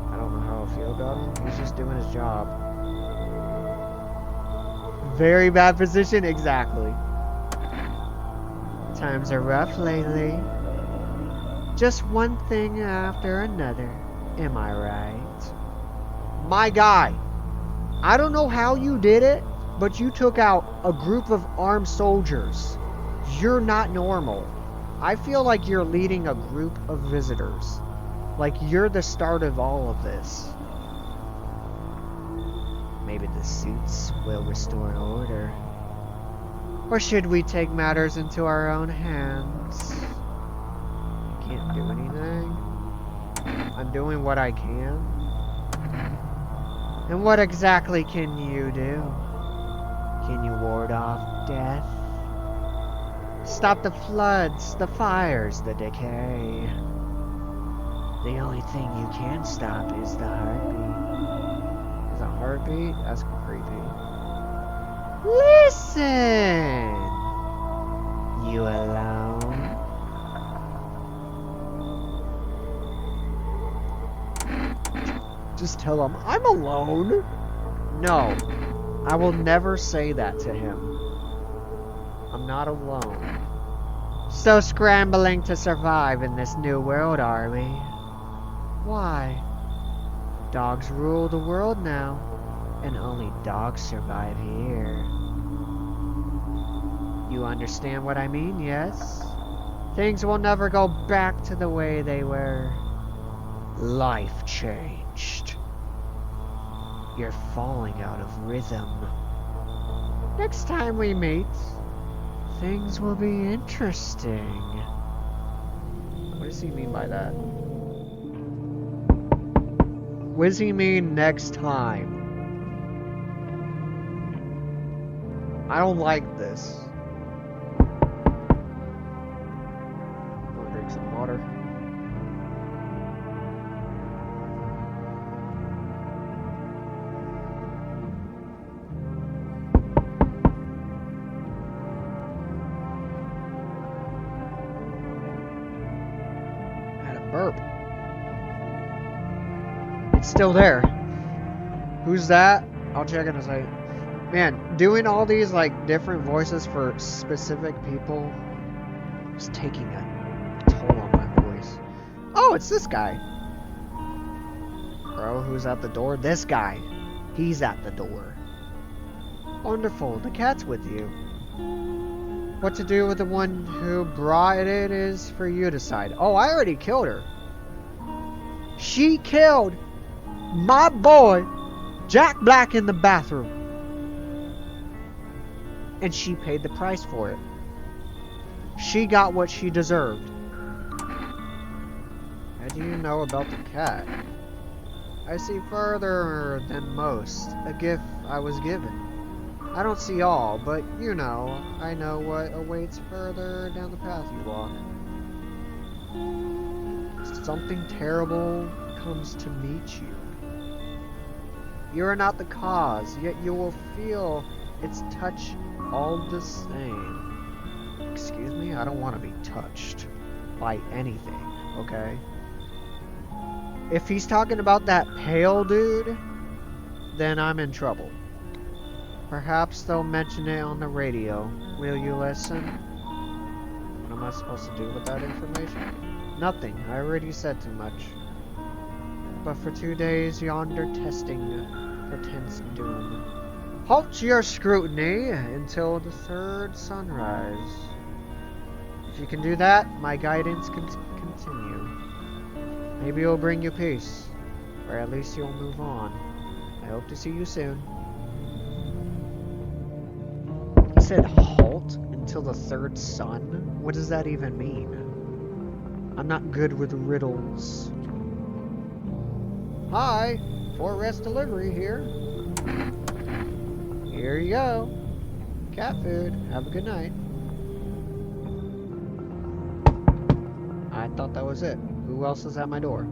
I don't know how I feel about him. He's just doing his job. Very bad position? Exactly. Times are rough lately. Just one thing after another. Am I right? My guy. I don't know how you did it, but you took out a group of armed soldiers. You're not normal. I feel like you're leading a group of visitors. Like you're the start of all of this. Maybe the suits will restore order. Or should we take matters into our own hands? Can't do anything. I'm doing what I can. And what exactly can you do? Can you ward off death? Stop the floods, the fires, the decay. The only thing you can stop is the heartbeat. Is a heartbeat? That's creepy. Listen! You alone? Just tell him, I'm alone. No, I will never say that to him. I'm not alone. So scrambling to survive in this new world, are we? Why? Dogs rule the world now, and only dogs survive here. You understand what I mean, yes? Things will never go back to the way they were. Life changed. You're falling out of rhythm. Next time we meet, things will be interesting. What does he mean by that? What does he mean next time? I don't like this. I'm gonna drink some water. Burp. It's still there. Who's that? I'll check in a second. Man, doing all these like different voices for specific people is taking a toll on my voice. Oh, it's this guy. Bro, who's at the door? This guy. He's at the door. Wonderful. The cat's with you. What to do with the one who brought it is for you to decide. Oh, I already killed her. She killed my boy, Jack Black, in the bathroom. And she paid the price for it. She got what she deserved. How do you know about the cat? I see further than most. A gift I was given. I don't see all, but you know, I know what awaits further down the path you walk. Something terrible comes to meet you. You are not the cause, yet you will feel its touch all the same. Excuse me? I don't want to be touched by anything, okay? If he's talking about that pale dude, then I'm in trouble. Perhaps they'll mention it on the radio. Will you listen? What am I supposed to do with that information? Nothing. I already said too much. But for 2 days yonder testing portends doom. Halt your scrutiny until the third sunrise. If you can do that, my guidance can continue. Maybe it'll bring you peace, or at least you'll move on. I hope to see you soon. He said halt until the third sun? What does that even mean? I'm not good with riddles. Hi, 4S delivery here. Here you go. Cat food. Have a good night. I thought that was it. Who else is at my door?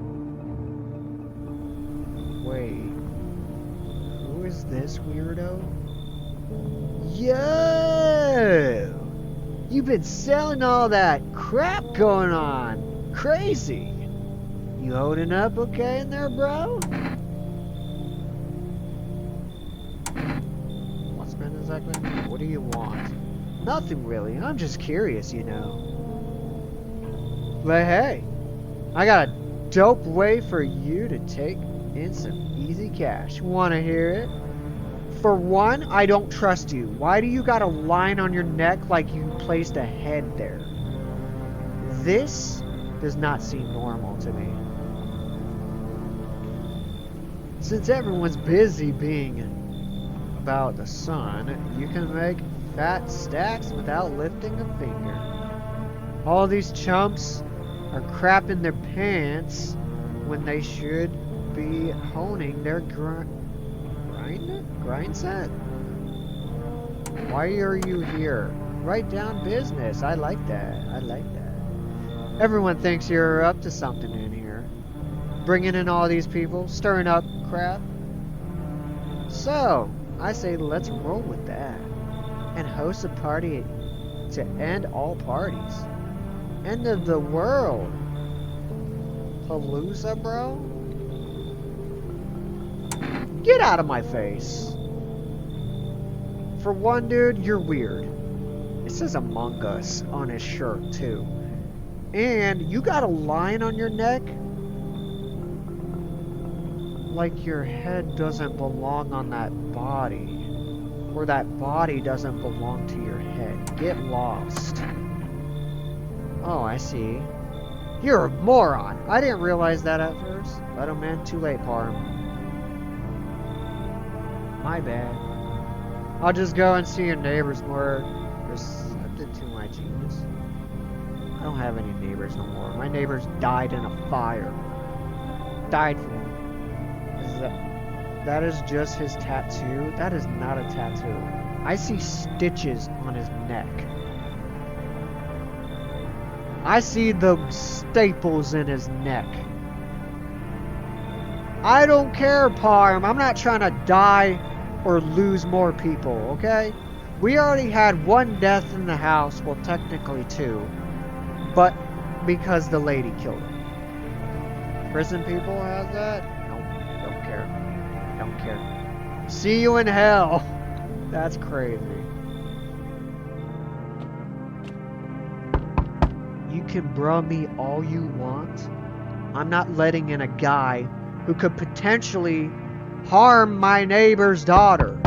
Wait. Who is this weirdo? Yo! You've been selling all that crap going on. Crazy. You holding up okay in there, bro? What's been exactly? What do you want? Nothing really. I'm just curious, you know. But hey, I got a dope way for you to take in some easy cash. Wanna hear it? For one, I don't trust you. Why do you got a line on your neck like you placed a head there? This does not seem normal to me. Since everyone's busy being about the sun, you can make fat stacks without lifting a finger. All these chumps are crapping their pants when they should be honing their grind set? Why are you here? Write down business. I like that. I like that. Everyone thinks you're up to something in here. Bringing in all these people, stirring up crap. So, I say let's roll with that. And host a party to end all parties. End of the world. Palooza, bro? Get out of my face. For one, dude, you're weird. It says Among Us on his shirt, too. And you got a line on your neck? Like your head doesn't belong on that body. Or that body doesn't belong to your head. Get lost. Oh, I see. You're a moron. I didn't realize that at first. But oh man, too late, Parm. My bad. I'll just go and see your neighbors more receptive to my genius. I don't have any neighbors no more. My neighbors died in a fire. Died from... That is just his tattoo? That is not a tattoo. I see stitches on his neck. I see the staples in his neck. I don't care, Parm. I'm not trying to die or lose more people, okay? We already had one death in the house. Well, technically two. But because the lady killed him. Prison people has that? Nope. Don't care. Don't care. See you in hell. That's crazy. You can bruh me all you want. I'm not letting in a guy who could potentially harm my neighbor's daughter.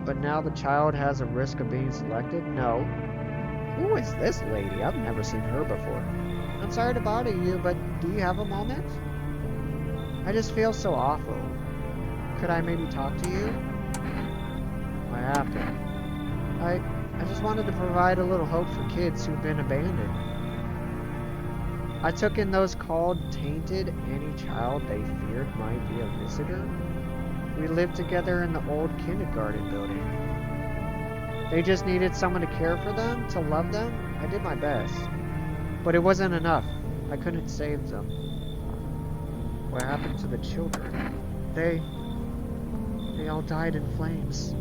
But now the child has a risk of being selected? No. Who is this lady? I've never seen her before. I'm sorry to bother you, but do you have a moment? I just feel so awful. Could I maybe talk to you? What happened? I just wanted to provide a little hope for kids who've been abandoned. I took in those called tainted. Any child they feared might be a visitor. We lived together in the old kindergarten building. They just needed someone to care for them, to love them. I did my best. But it wasn't enough. I couldn't save them. What happened to the children? They all died in flames.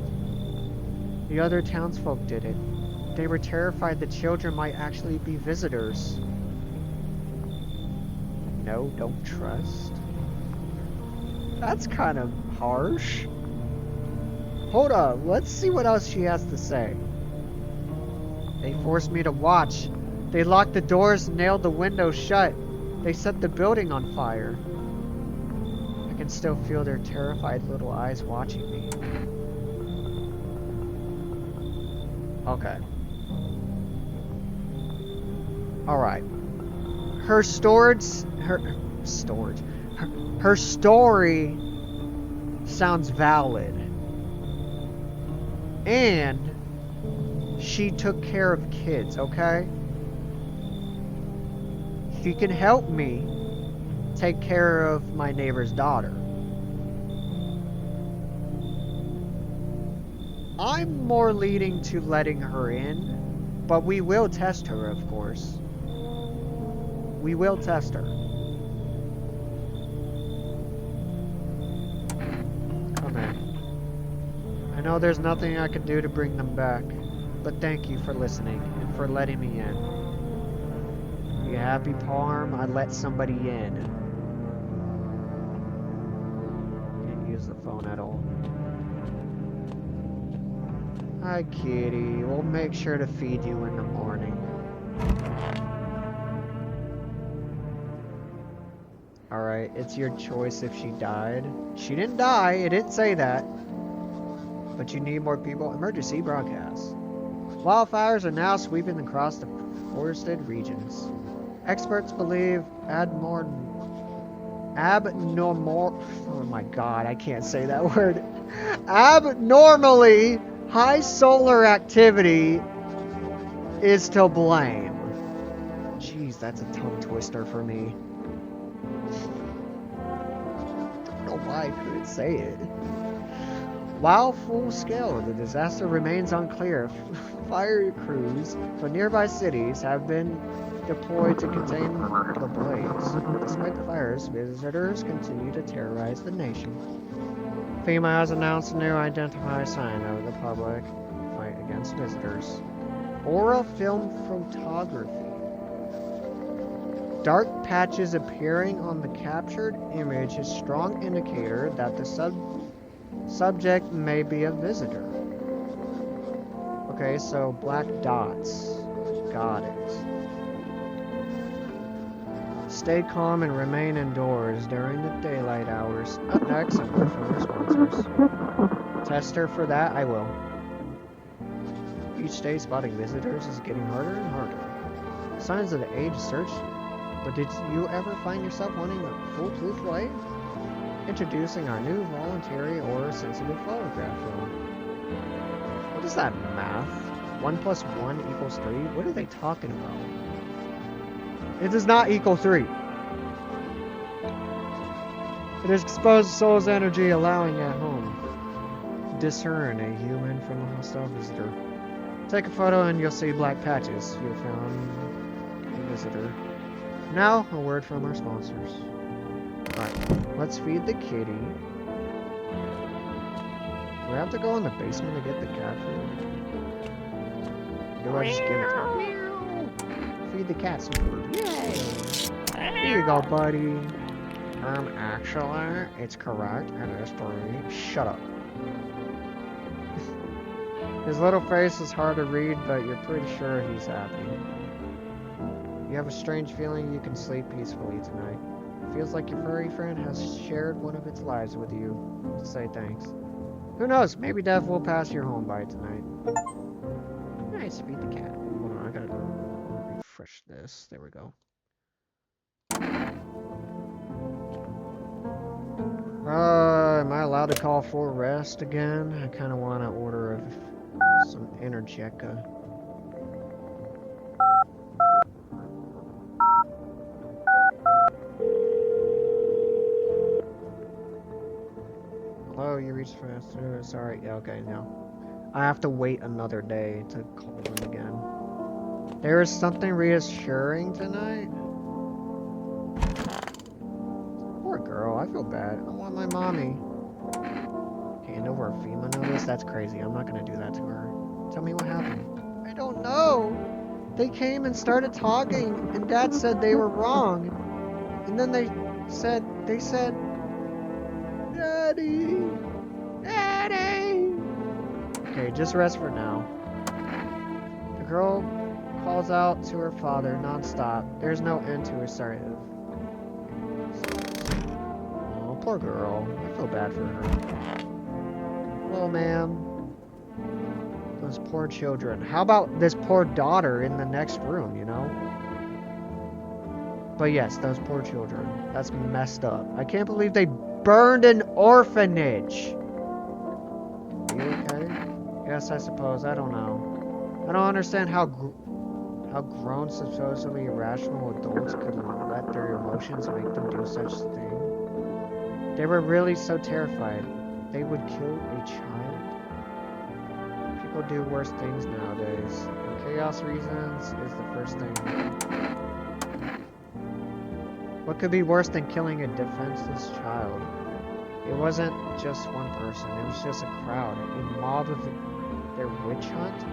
The other townsfolk did it. They were terrified the children might actually be visitors. No, don't trust. That's kind of harsh. Hold on, let's see what else she has to say. They forced me to watch. They locked the doors and nailed the windows shut. They set the building on fire. I can still feel their terrified little eyes watching me. Okay. Alright. Her story sounds valid. And she took care of kids, okay? She can help me take care of my neighbor's daughter. I'm more leaning to letting her in, but we will test her, of course. We will test her. Come in. I know there's nothing I can do to bring them back, but thank you for listening and for letting me in. You happy, Parm? I let somebody in. Can't use the phone at all. Hi, kitty. We'll make sure to feed you in the morning. Alright, it's your choice if she died. She didn't die, it didn't say that. But you need more people. Emergency broadcast. Wildfires are now sweeping across the forested regions. Experts believe oh my god, I can't say that word. Abnormally high solar activity is to blame. Jeez, that's a tongue twister for me. I don't know why I couldn't say it. While full scale, the disaster remains unclear. Fire crews from nearby cities have been deployed to contain the blaze. Despite the fires, visitors continue to terrorize the nation. FEMA has announced a new identify sign of the public fight against visitors. Aura film photography. Dark patches appearing on the captured image is a strong indicator that the subject may be a visitor. Okay, so black dots. Got it. Stay calm and remain indoors during the daylight hours. Up next, a word from our sponsors. Tester for that, I will. Each day, spotting visitors is getting harder and harder. Signs of the age search. But did you ever find yourself wanting a foolproof life? Introducing our new voluntary or sensitive photograph film. What is that math? 1 plus 1 equals 3? What are they talking about? It does not equal 3. It is exposed soul's energy, allowing at home. Discern a human from a hostile visitor. Take a photo and you'll see black patches. You found a visitor. Now, a word from our sponsors. Alright, let's feed the kitty. Do I have to go in the basement to get the cat food? Or do I just give it to her? Feed the cat some food. Yay! Here you go, buddy. Actually, it's correct. It is 3. Shut up. His little face is hard to read, but you're pretty sure he's happy. You have a strange feeling you can sleep peacefully tonight. It feels like your furry friend has shared one of its lives with you. Say thanks. Who knows? Maybe death will pass your home by tonight. Nice, feed the cat. Hold on, I gotta refresh this. There we go. Am I allowed to call for rest again? I kind of want to order some Energeca. Hello, you reached fast. Sorry. Yeah, okay, no. I have to wait another day to call them again. There is something reassuring tonight. Poor girl, I feel bad. I want my mommy. Hand over a FEMA notice? That's crazy. I'm not gonna do that to her. Tell me what happened. I don't know. They came and started talking, and Dad said they were wrong. And then they said, Daddy! Daddy! Okay, just rest for now. The girl calls out to her father non-stop. There's no end to her sorry. Oh, poor girl. I feel bad for her. Well, ma'am. Those poor children. How about this poor daughter in the next room, you know? But yes, those poor children. That's messed up. I can't believe they burned an orphanage. Are you okay? Yes, I suppose. I don't know. I don't understand how grown, supposedly irrational adults could let their emotions make them do such a thing. They were really so terrified. They would kill a child. People do worse things nowadays. And chaos reasons is the first thing. What could be worse than killing a defenseless child? It wasn't just one person. It was just a crowd. A mob of their witch hunt?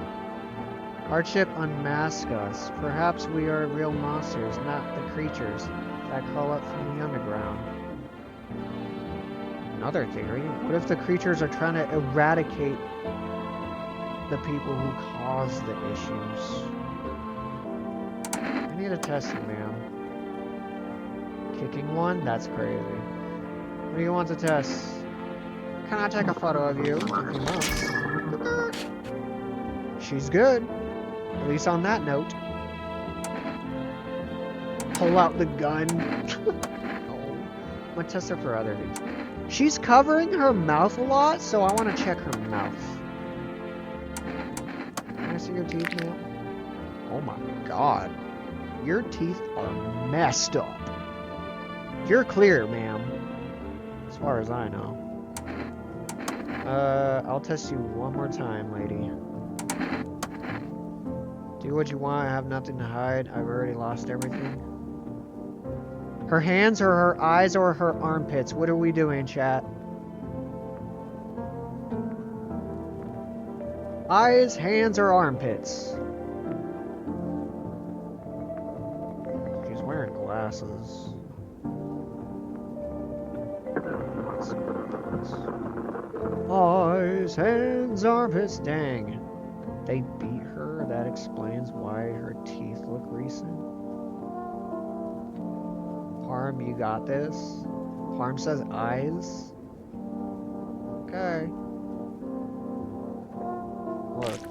Hardship unmasks us. Perhaps we are real monsters, not the creatures that crawl up from the underground. Another theory. What if the creatures are trying to eradicate the people who cause the issues? I need a test you, ma'am. Kicking one? That's crazy. What do you want to test? Can I take a photo of you? If you must. She's good. At least on that note. Pull out the gun. Oh. I'm gonna test her for other things. She's covering her mouth a lot, so I want to check her mouth. Can I see your teeth, ma'am? Oh my god. Your teeth are messed up. You're clear, ma'am. As far as I know. I'll test you one more time, lady. Do what you want, I have nothing to hide. I've already lost everything. Her hands or her eyes or her armpits? What are we doing, chat? Eyes, hands, or armpits? She's wearing glasses. Eyes, hands, armpits. Dang. They beat her? That explains why her teeth look recent. Parm, you got this? Parm says eyes? Okay. Look.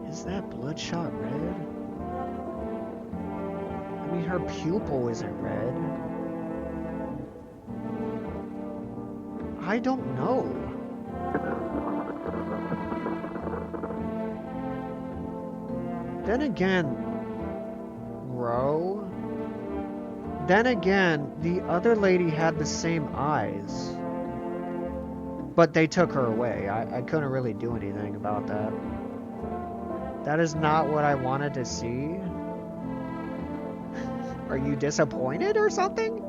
Is that bloodshot red? I mean, her pupil isn't red. I don't know. Then again, Ro. Then again, the other lady had the same eyes. But they took her away. I couldn't really do anything about that. That is not what I wanted to see. Are you disappointed or something?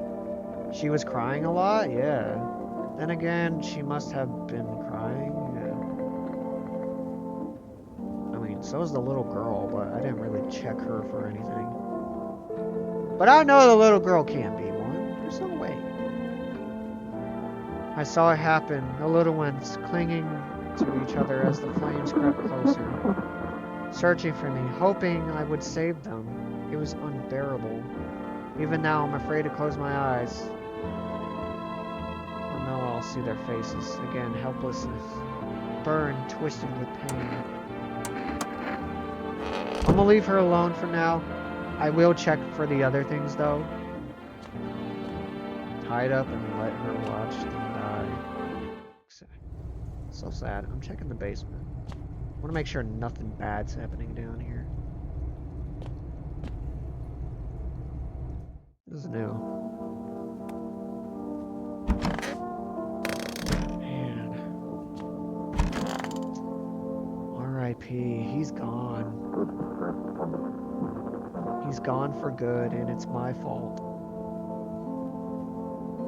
She was crying a lot? Yeah. Then again, she must have been crying. Yeah. I mean, so is the little girl, but I didn't really check her for anything. But I know the little girl can't be one. There's no way. I saw it happen. The little ones clinging to each other as the flames crept closer. Searching for me, hoping I would save them. It was unbearable. Even now, I'm afraid to close my eyes. I know I'll see their faces. Again, helplessness. Burned, twisted with pain. I'm gonna leave her alone for now. I will check for the other things, though. Hide up and let her watch them die. So sad. I'm checking the basement. I want to make sure nothing bad's happening down here. This is new. Man. R.I.P. He's gone. He's gone for good, and it's my fault.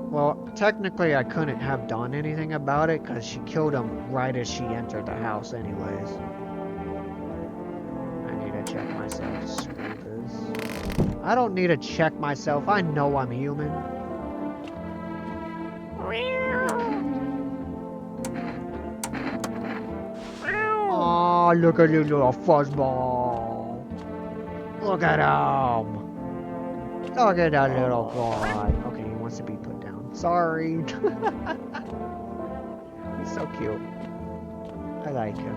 Well, technically I couldn't have done anything about it, because she killed him right as she entered the house anyways. I need to check myself. Screw this. I don't need to check myself. I know I'm human. Oh, look at you little fuzzball. Look at him. Look at that little boy. Okay, he wants to be put down. Sorry. He's so cute. I like him.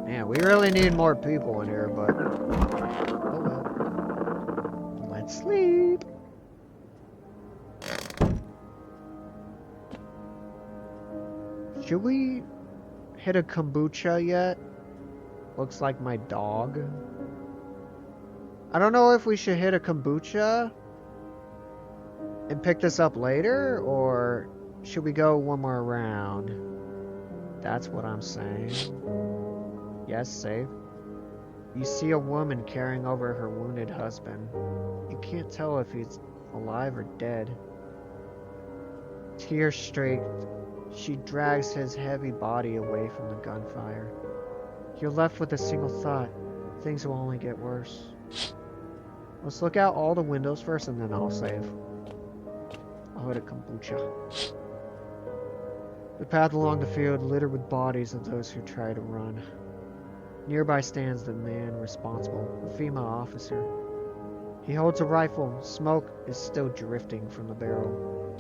Man, we really need more people in here, but... Oh well. Let's sleep. Should we hit a kombucha yet? Looks like my dog. I don't know if we should hit a kombucha and pick this up later, or should we go one more round? That's what I'm saying. Yes, save. You see a woman carrying over her wounded husband. You can't tell if he's alive or dead. Tear streaked, she drags his heavy body away from the gunfire. You're left with a single thought. Things will only get worse. Let's look out all the windows first and then I'll save. I'll hit a kombucha. The path along the field littered with bodies of those who try to run. Nearby stands the man responsible, a female officer. He holds a rifle. Smoke is still drifting from the barrel.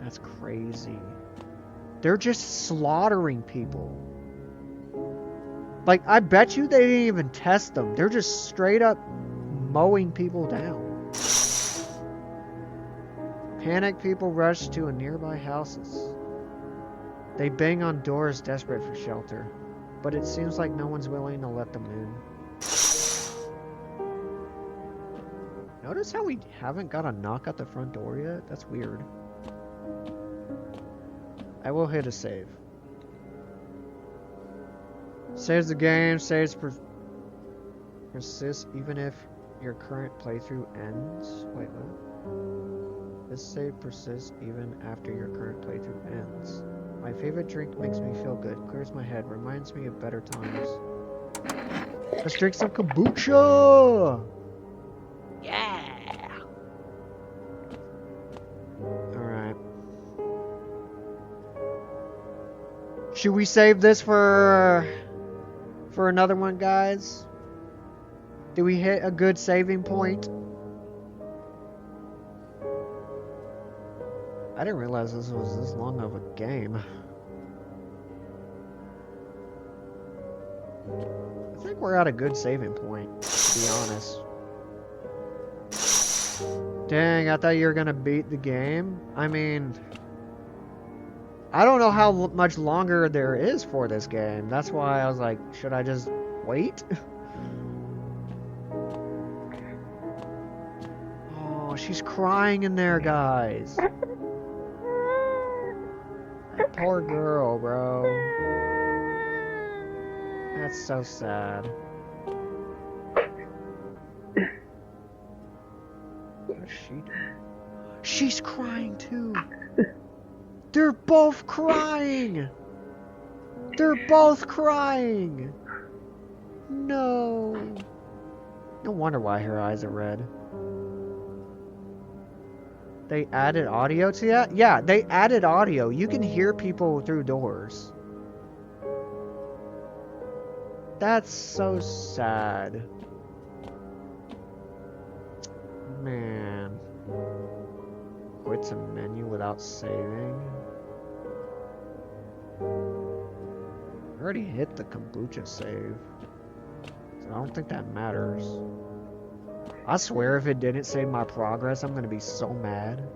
That's crazy. They're just slaughtering people. Like, I bet you they didn't even test them. They're just straight up mowing people down. Panicked people rush to nearby houses. They bang on doors desperate for shelter. But it seems like no one's willing to let them in. Notice how we haven't got a knock at the front door yet? That's weird. I will hit a save. Saves the game, saves persist even if your current playthrough ends. Wait, what? This save persists even after your current playthrough ends. My favorite drink makes me feel good, clears my head, reminds me of better times. Let's drink some kombucha! Yeah! Alright. Should we save this for another one, guys? Did we hit a good saving point? I didn't realize this was this long of a game. I think we're at a good saving point, to be honest. Dang, I thought you were gonna beat the game. I mean, I don't know how much longer there is for this game. That's why I was like, should I just wait? Oh, she's crying in there, guys. Poor girl, bro. That's so sad. What is she doing? She's crying too. They're both crying. They're both crying. No. No wonder why her eyes are red. They added audio to that? Yeah, they added audio. You can hear people through doors. That's so sad. Man. Quit to menu without saving. I already hit the kombucha save. So I don't think that matters. I swear if it didn't save my progress, I'm gonna be so mad.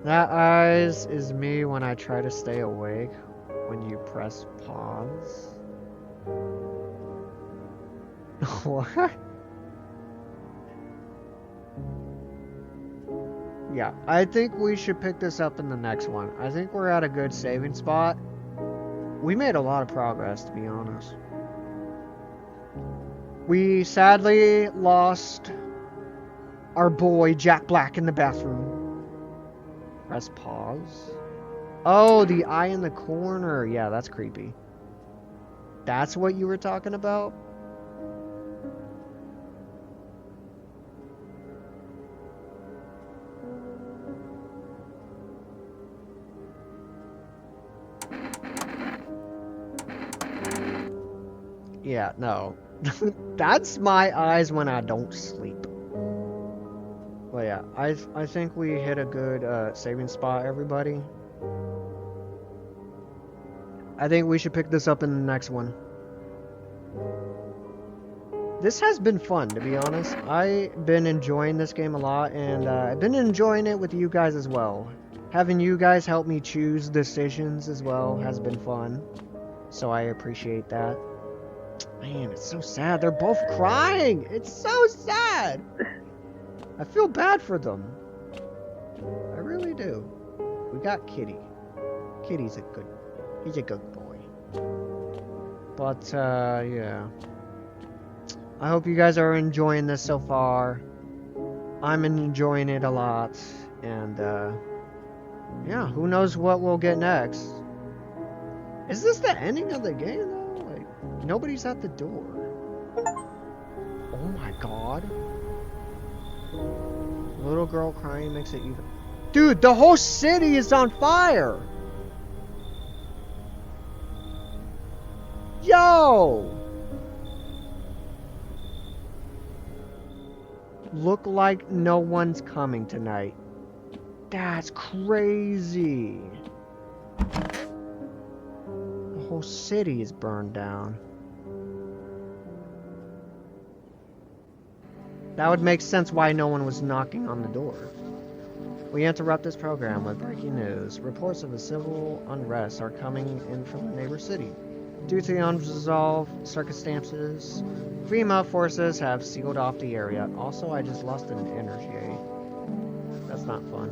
That eyes is me when I try to stay awake when you press pause. What? Yeah, I think we should pick this up in the next one. I think we're at a good saving spot. We made a lot of progress, to be honest. We sadly lost our boy Jack Black in the bathroom. Press pause. Oh, the eye in the corner. Yeah, that's creepy. That's what you were talking about? Yeah, no. That's my eyes when I don't sleep. Well, yeah, I think we hit a good saving spot, everybody. I think we should pick this up in the next one. This has been fun, to be honest. I've been enjoying this game a lot, and I've been enjoying it with you guys as well. Having you guys help me choose decisions as well has been fun, so I appreciate that. Man, it's so sad. They're both crying. It's so sad. I feel bad for them. I really do. We got Kitty. Kitty's he's a good boy. But, yeah. I hope you guys are enjoying this so far. I'm enjoying it a lot. And, yeah, who knows what we'll get next. Is this the ending of the game, though? Like, nobody's at the door. Oh my god. Little girl crying makes it even... Dude, the whole city is on fire! Yo! Look like no one's coming tonight. That's crazy. The whole city is burned down. That would make sense why no one was knocking on the door. We interrupt this program with breaking news. Reports of a civil unrest are coming in from the neighbor city. Due to the unresolved circumstances, FEMA forces have sealed off the area. Also, I just lost an energy. That's not fun.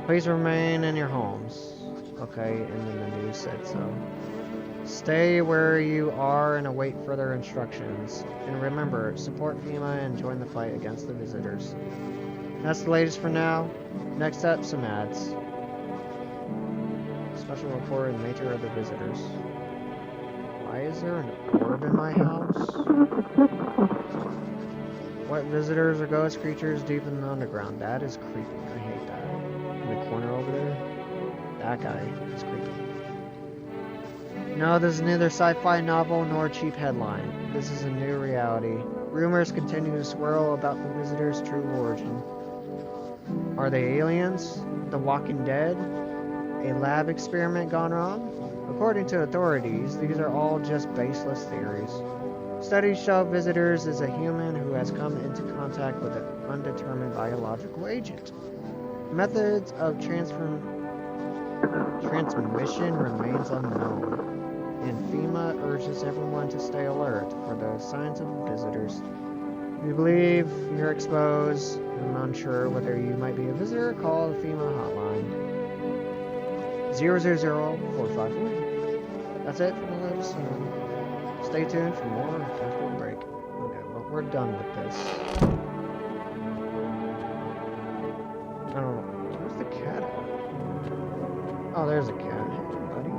Please remain in your homes. Okay, and then the news said so. Stay where you are and await further instructions. And remember, support FEMA and join the fight against the visitors. That's the latest for now. Next up, some ads. Special report in nature of the visitors. Why is there an orb in my house? What visitors or ghost creatures deep in the underground? That is creepy. I hate that. In the corner over there? That guy is creepy. No, this is neither sci-fi novel nor a cheap headline. This is a new reality. Rumors continue to swirl about the visitors' true origin. Are they aliens? The Walking Dead? A lab experiment gone wrong? According to authorities, these are all just baseless theories. Studies show visitors as a human who has come into contact with an undetermined biological agent. Methods of transmission remains unknown, and FEMA urges everyone to stay alert for the signs of visitors. If you believe you're exposed and unsure whether you might be a visitor, call the FEMA hotline. 00451. That's it for the latest. Stay tuned for more after the break. Okay, well, we're done with this. I don't know. Where's the cat at? Oh, there's a cat. Hey, buddy.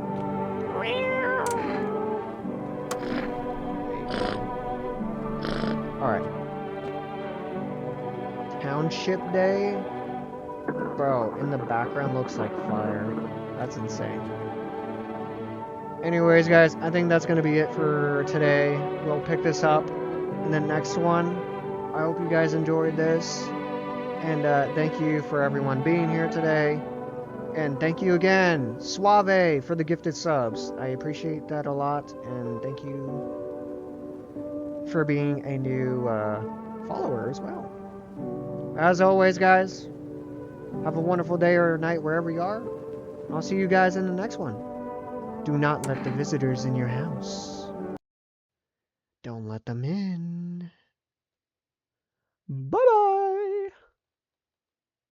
Alright. Township Day? Bro, in the background looks like fire. That's insane. Anyways, guys, I think that's going to be it for today. We'll pick this up in the next one. I hope you guys enjoyed this. And thank you for everyone being here today. And thank you again, Suave, for the gifted subs. I appreciate that a lot. And thank you for being a new follower as well. As always, guys, have a wonderful day or night wherever you are. I'll see you guys in the next one. Do not let the visitors in your house. Don't let them in. Bye-bye.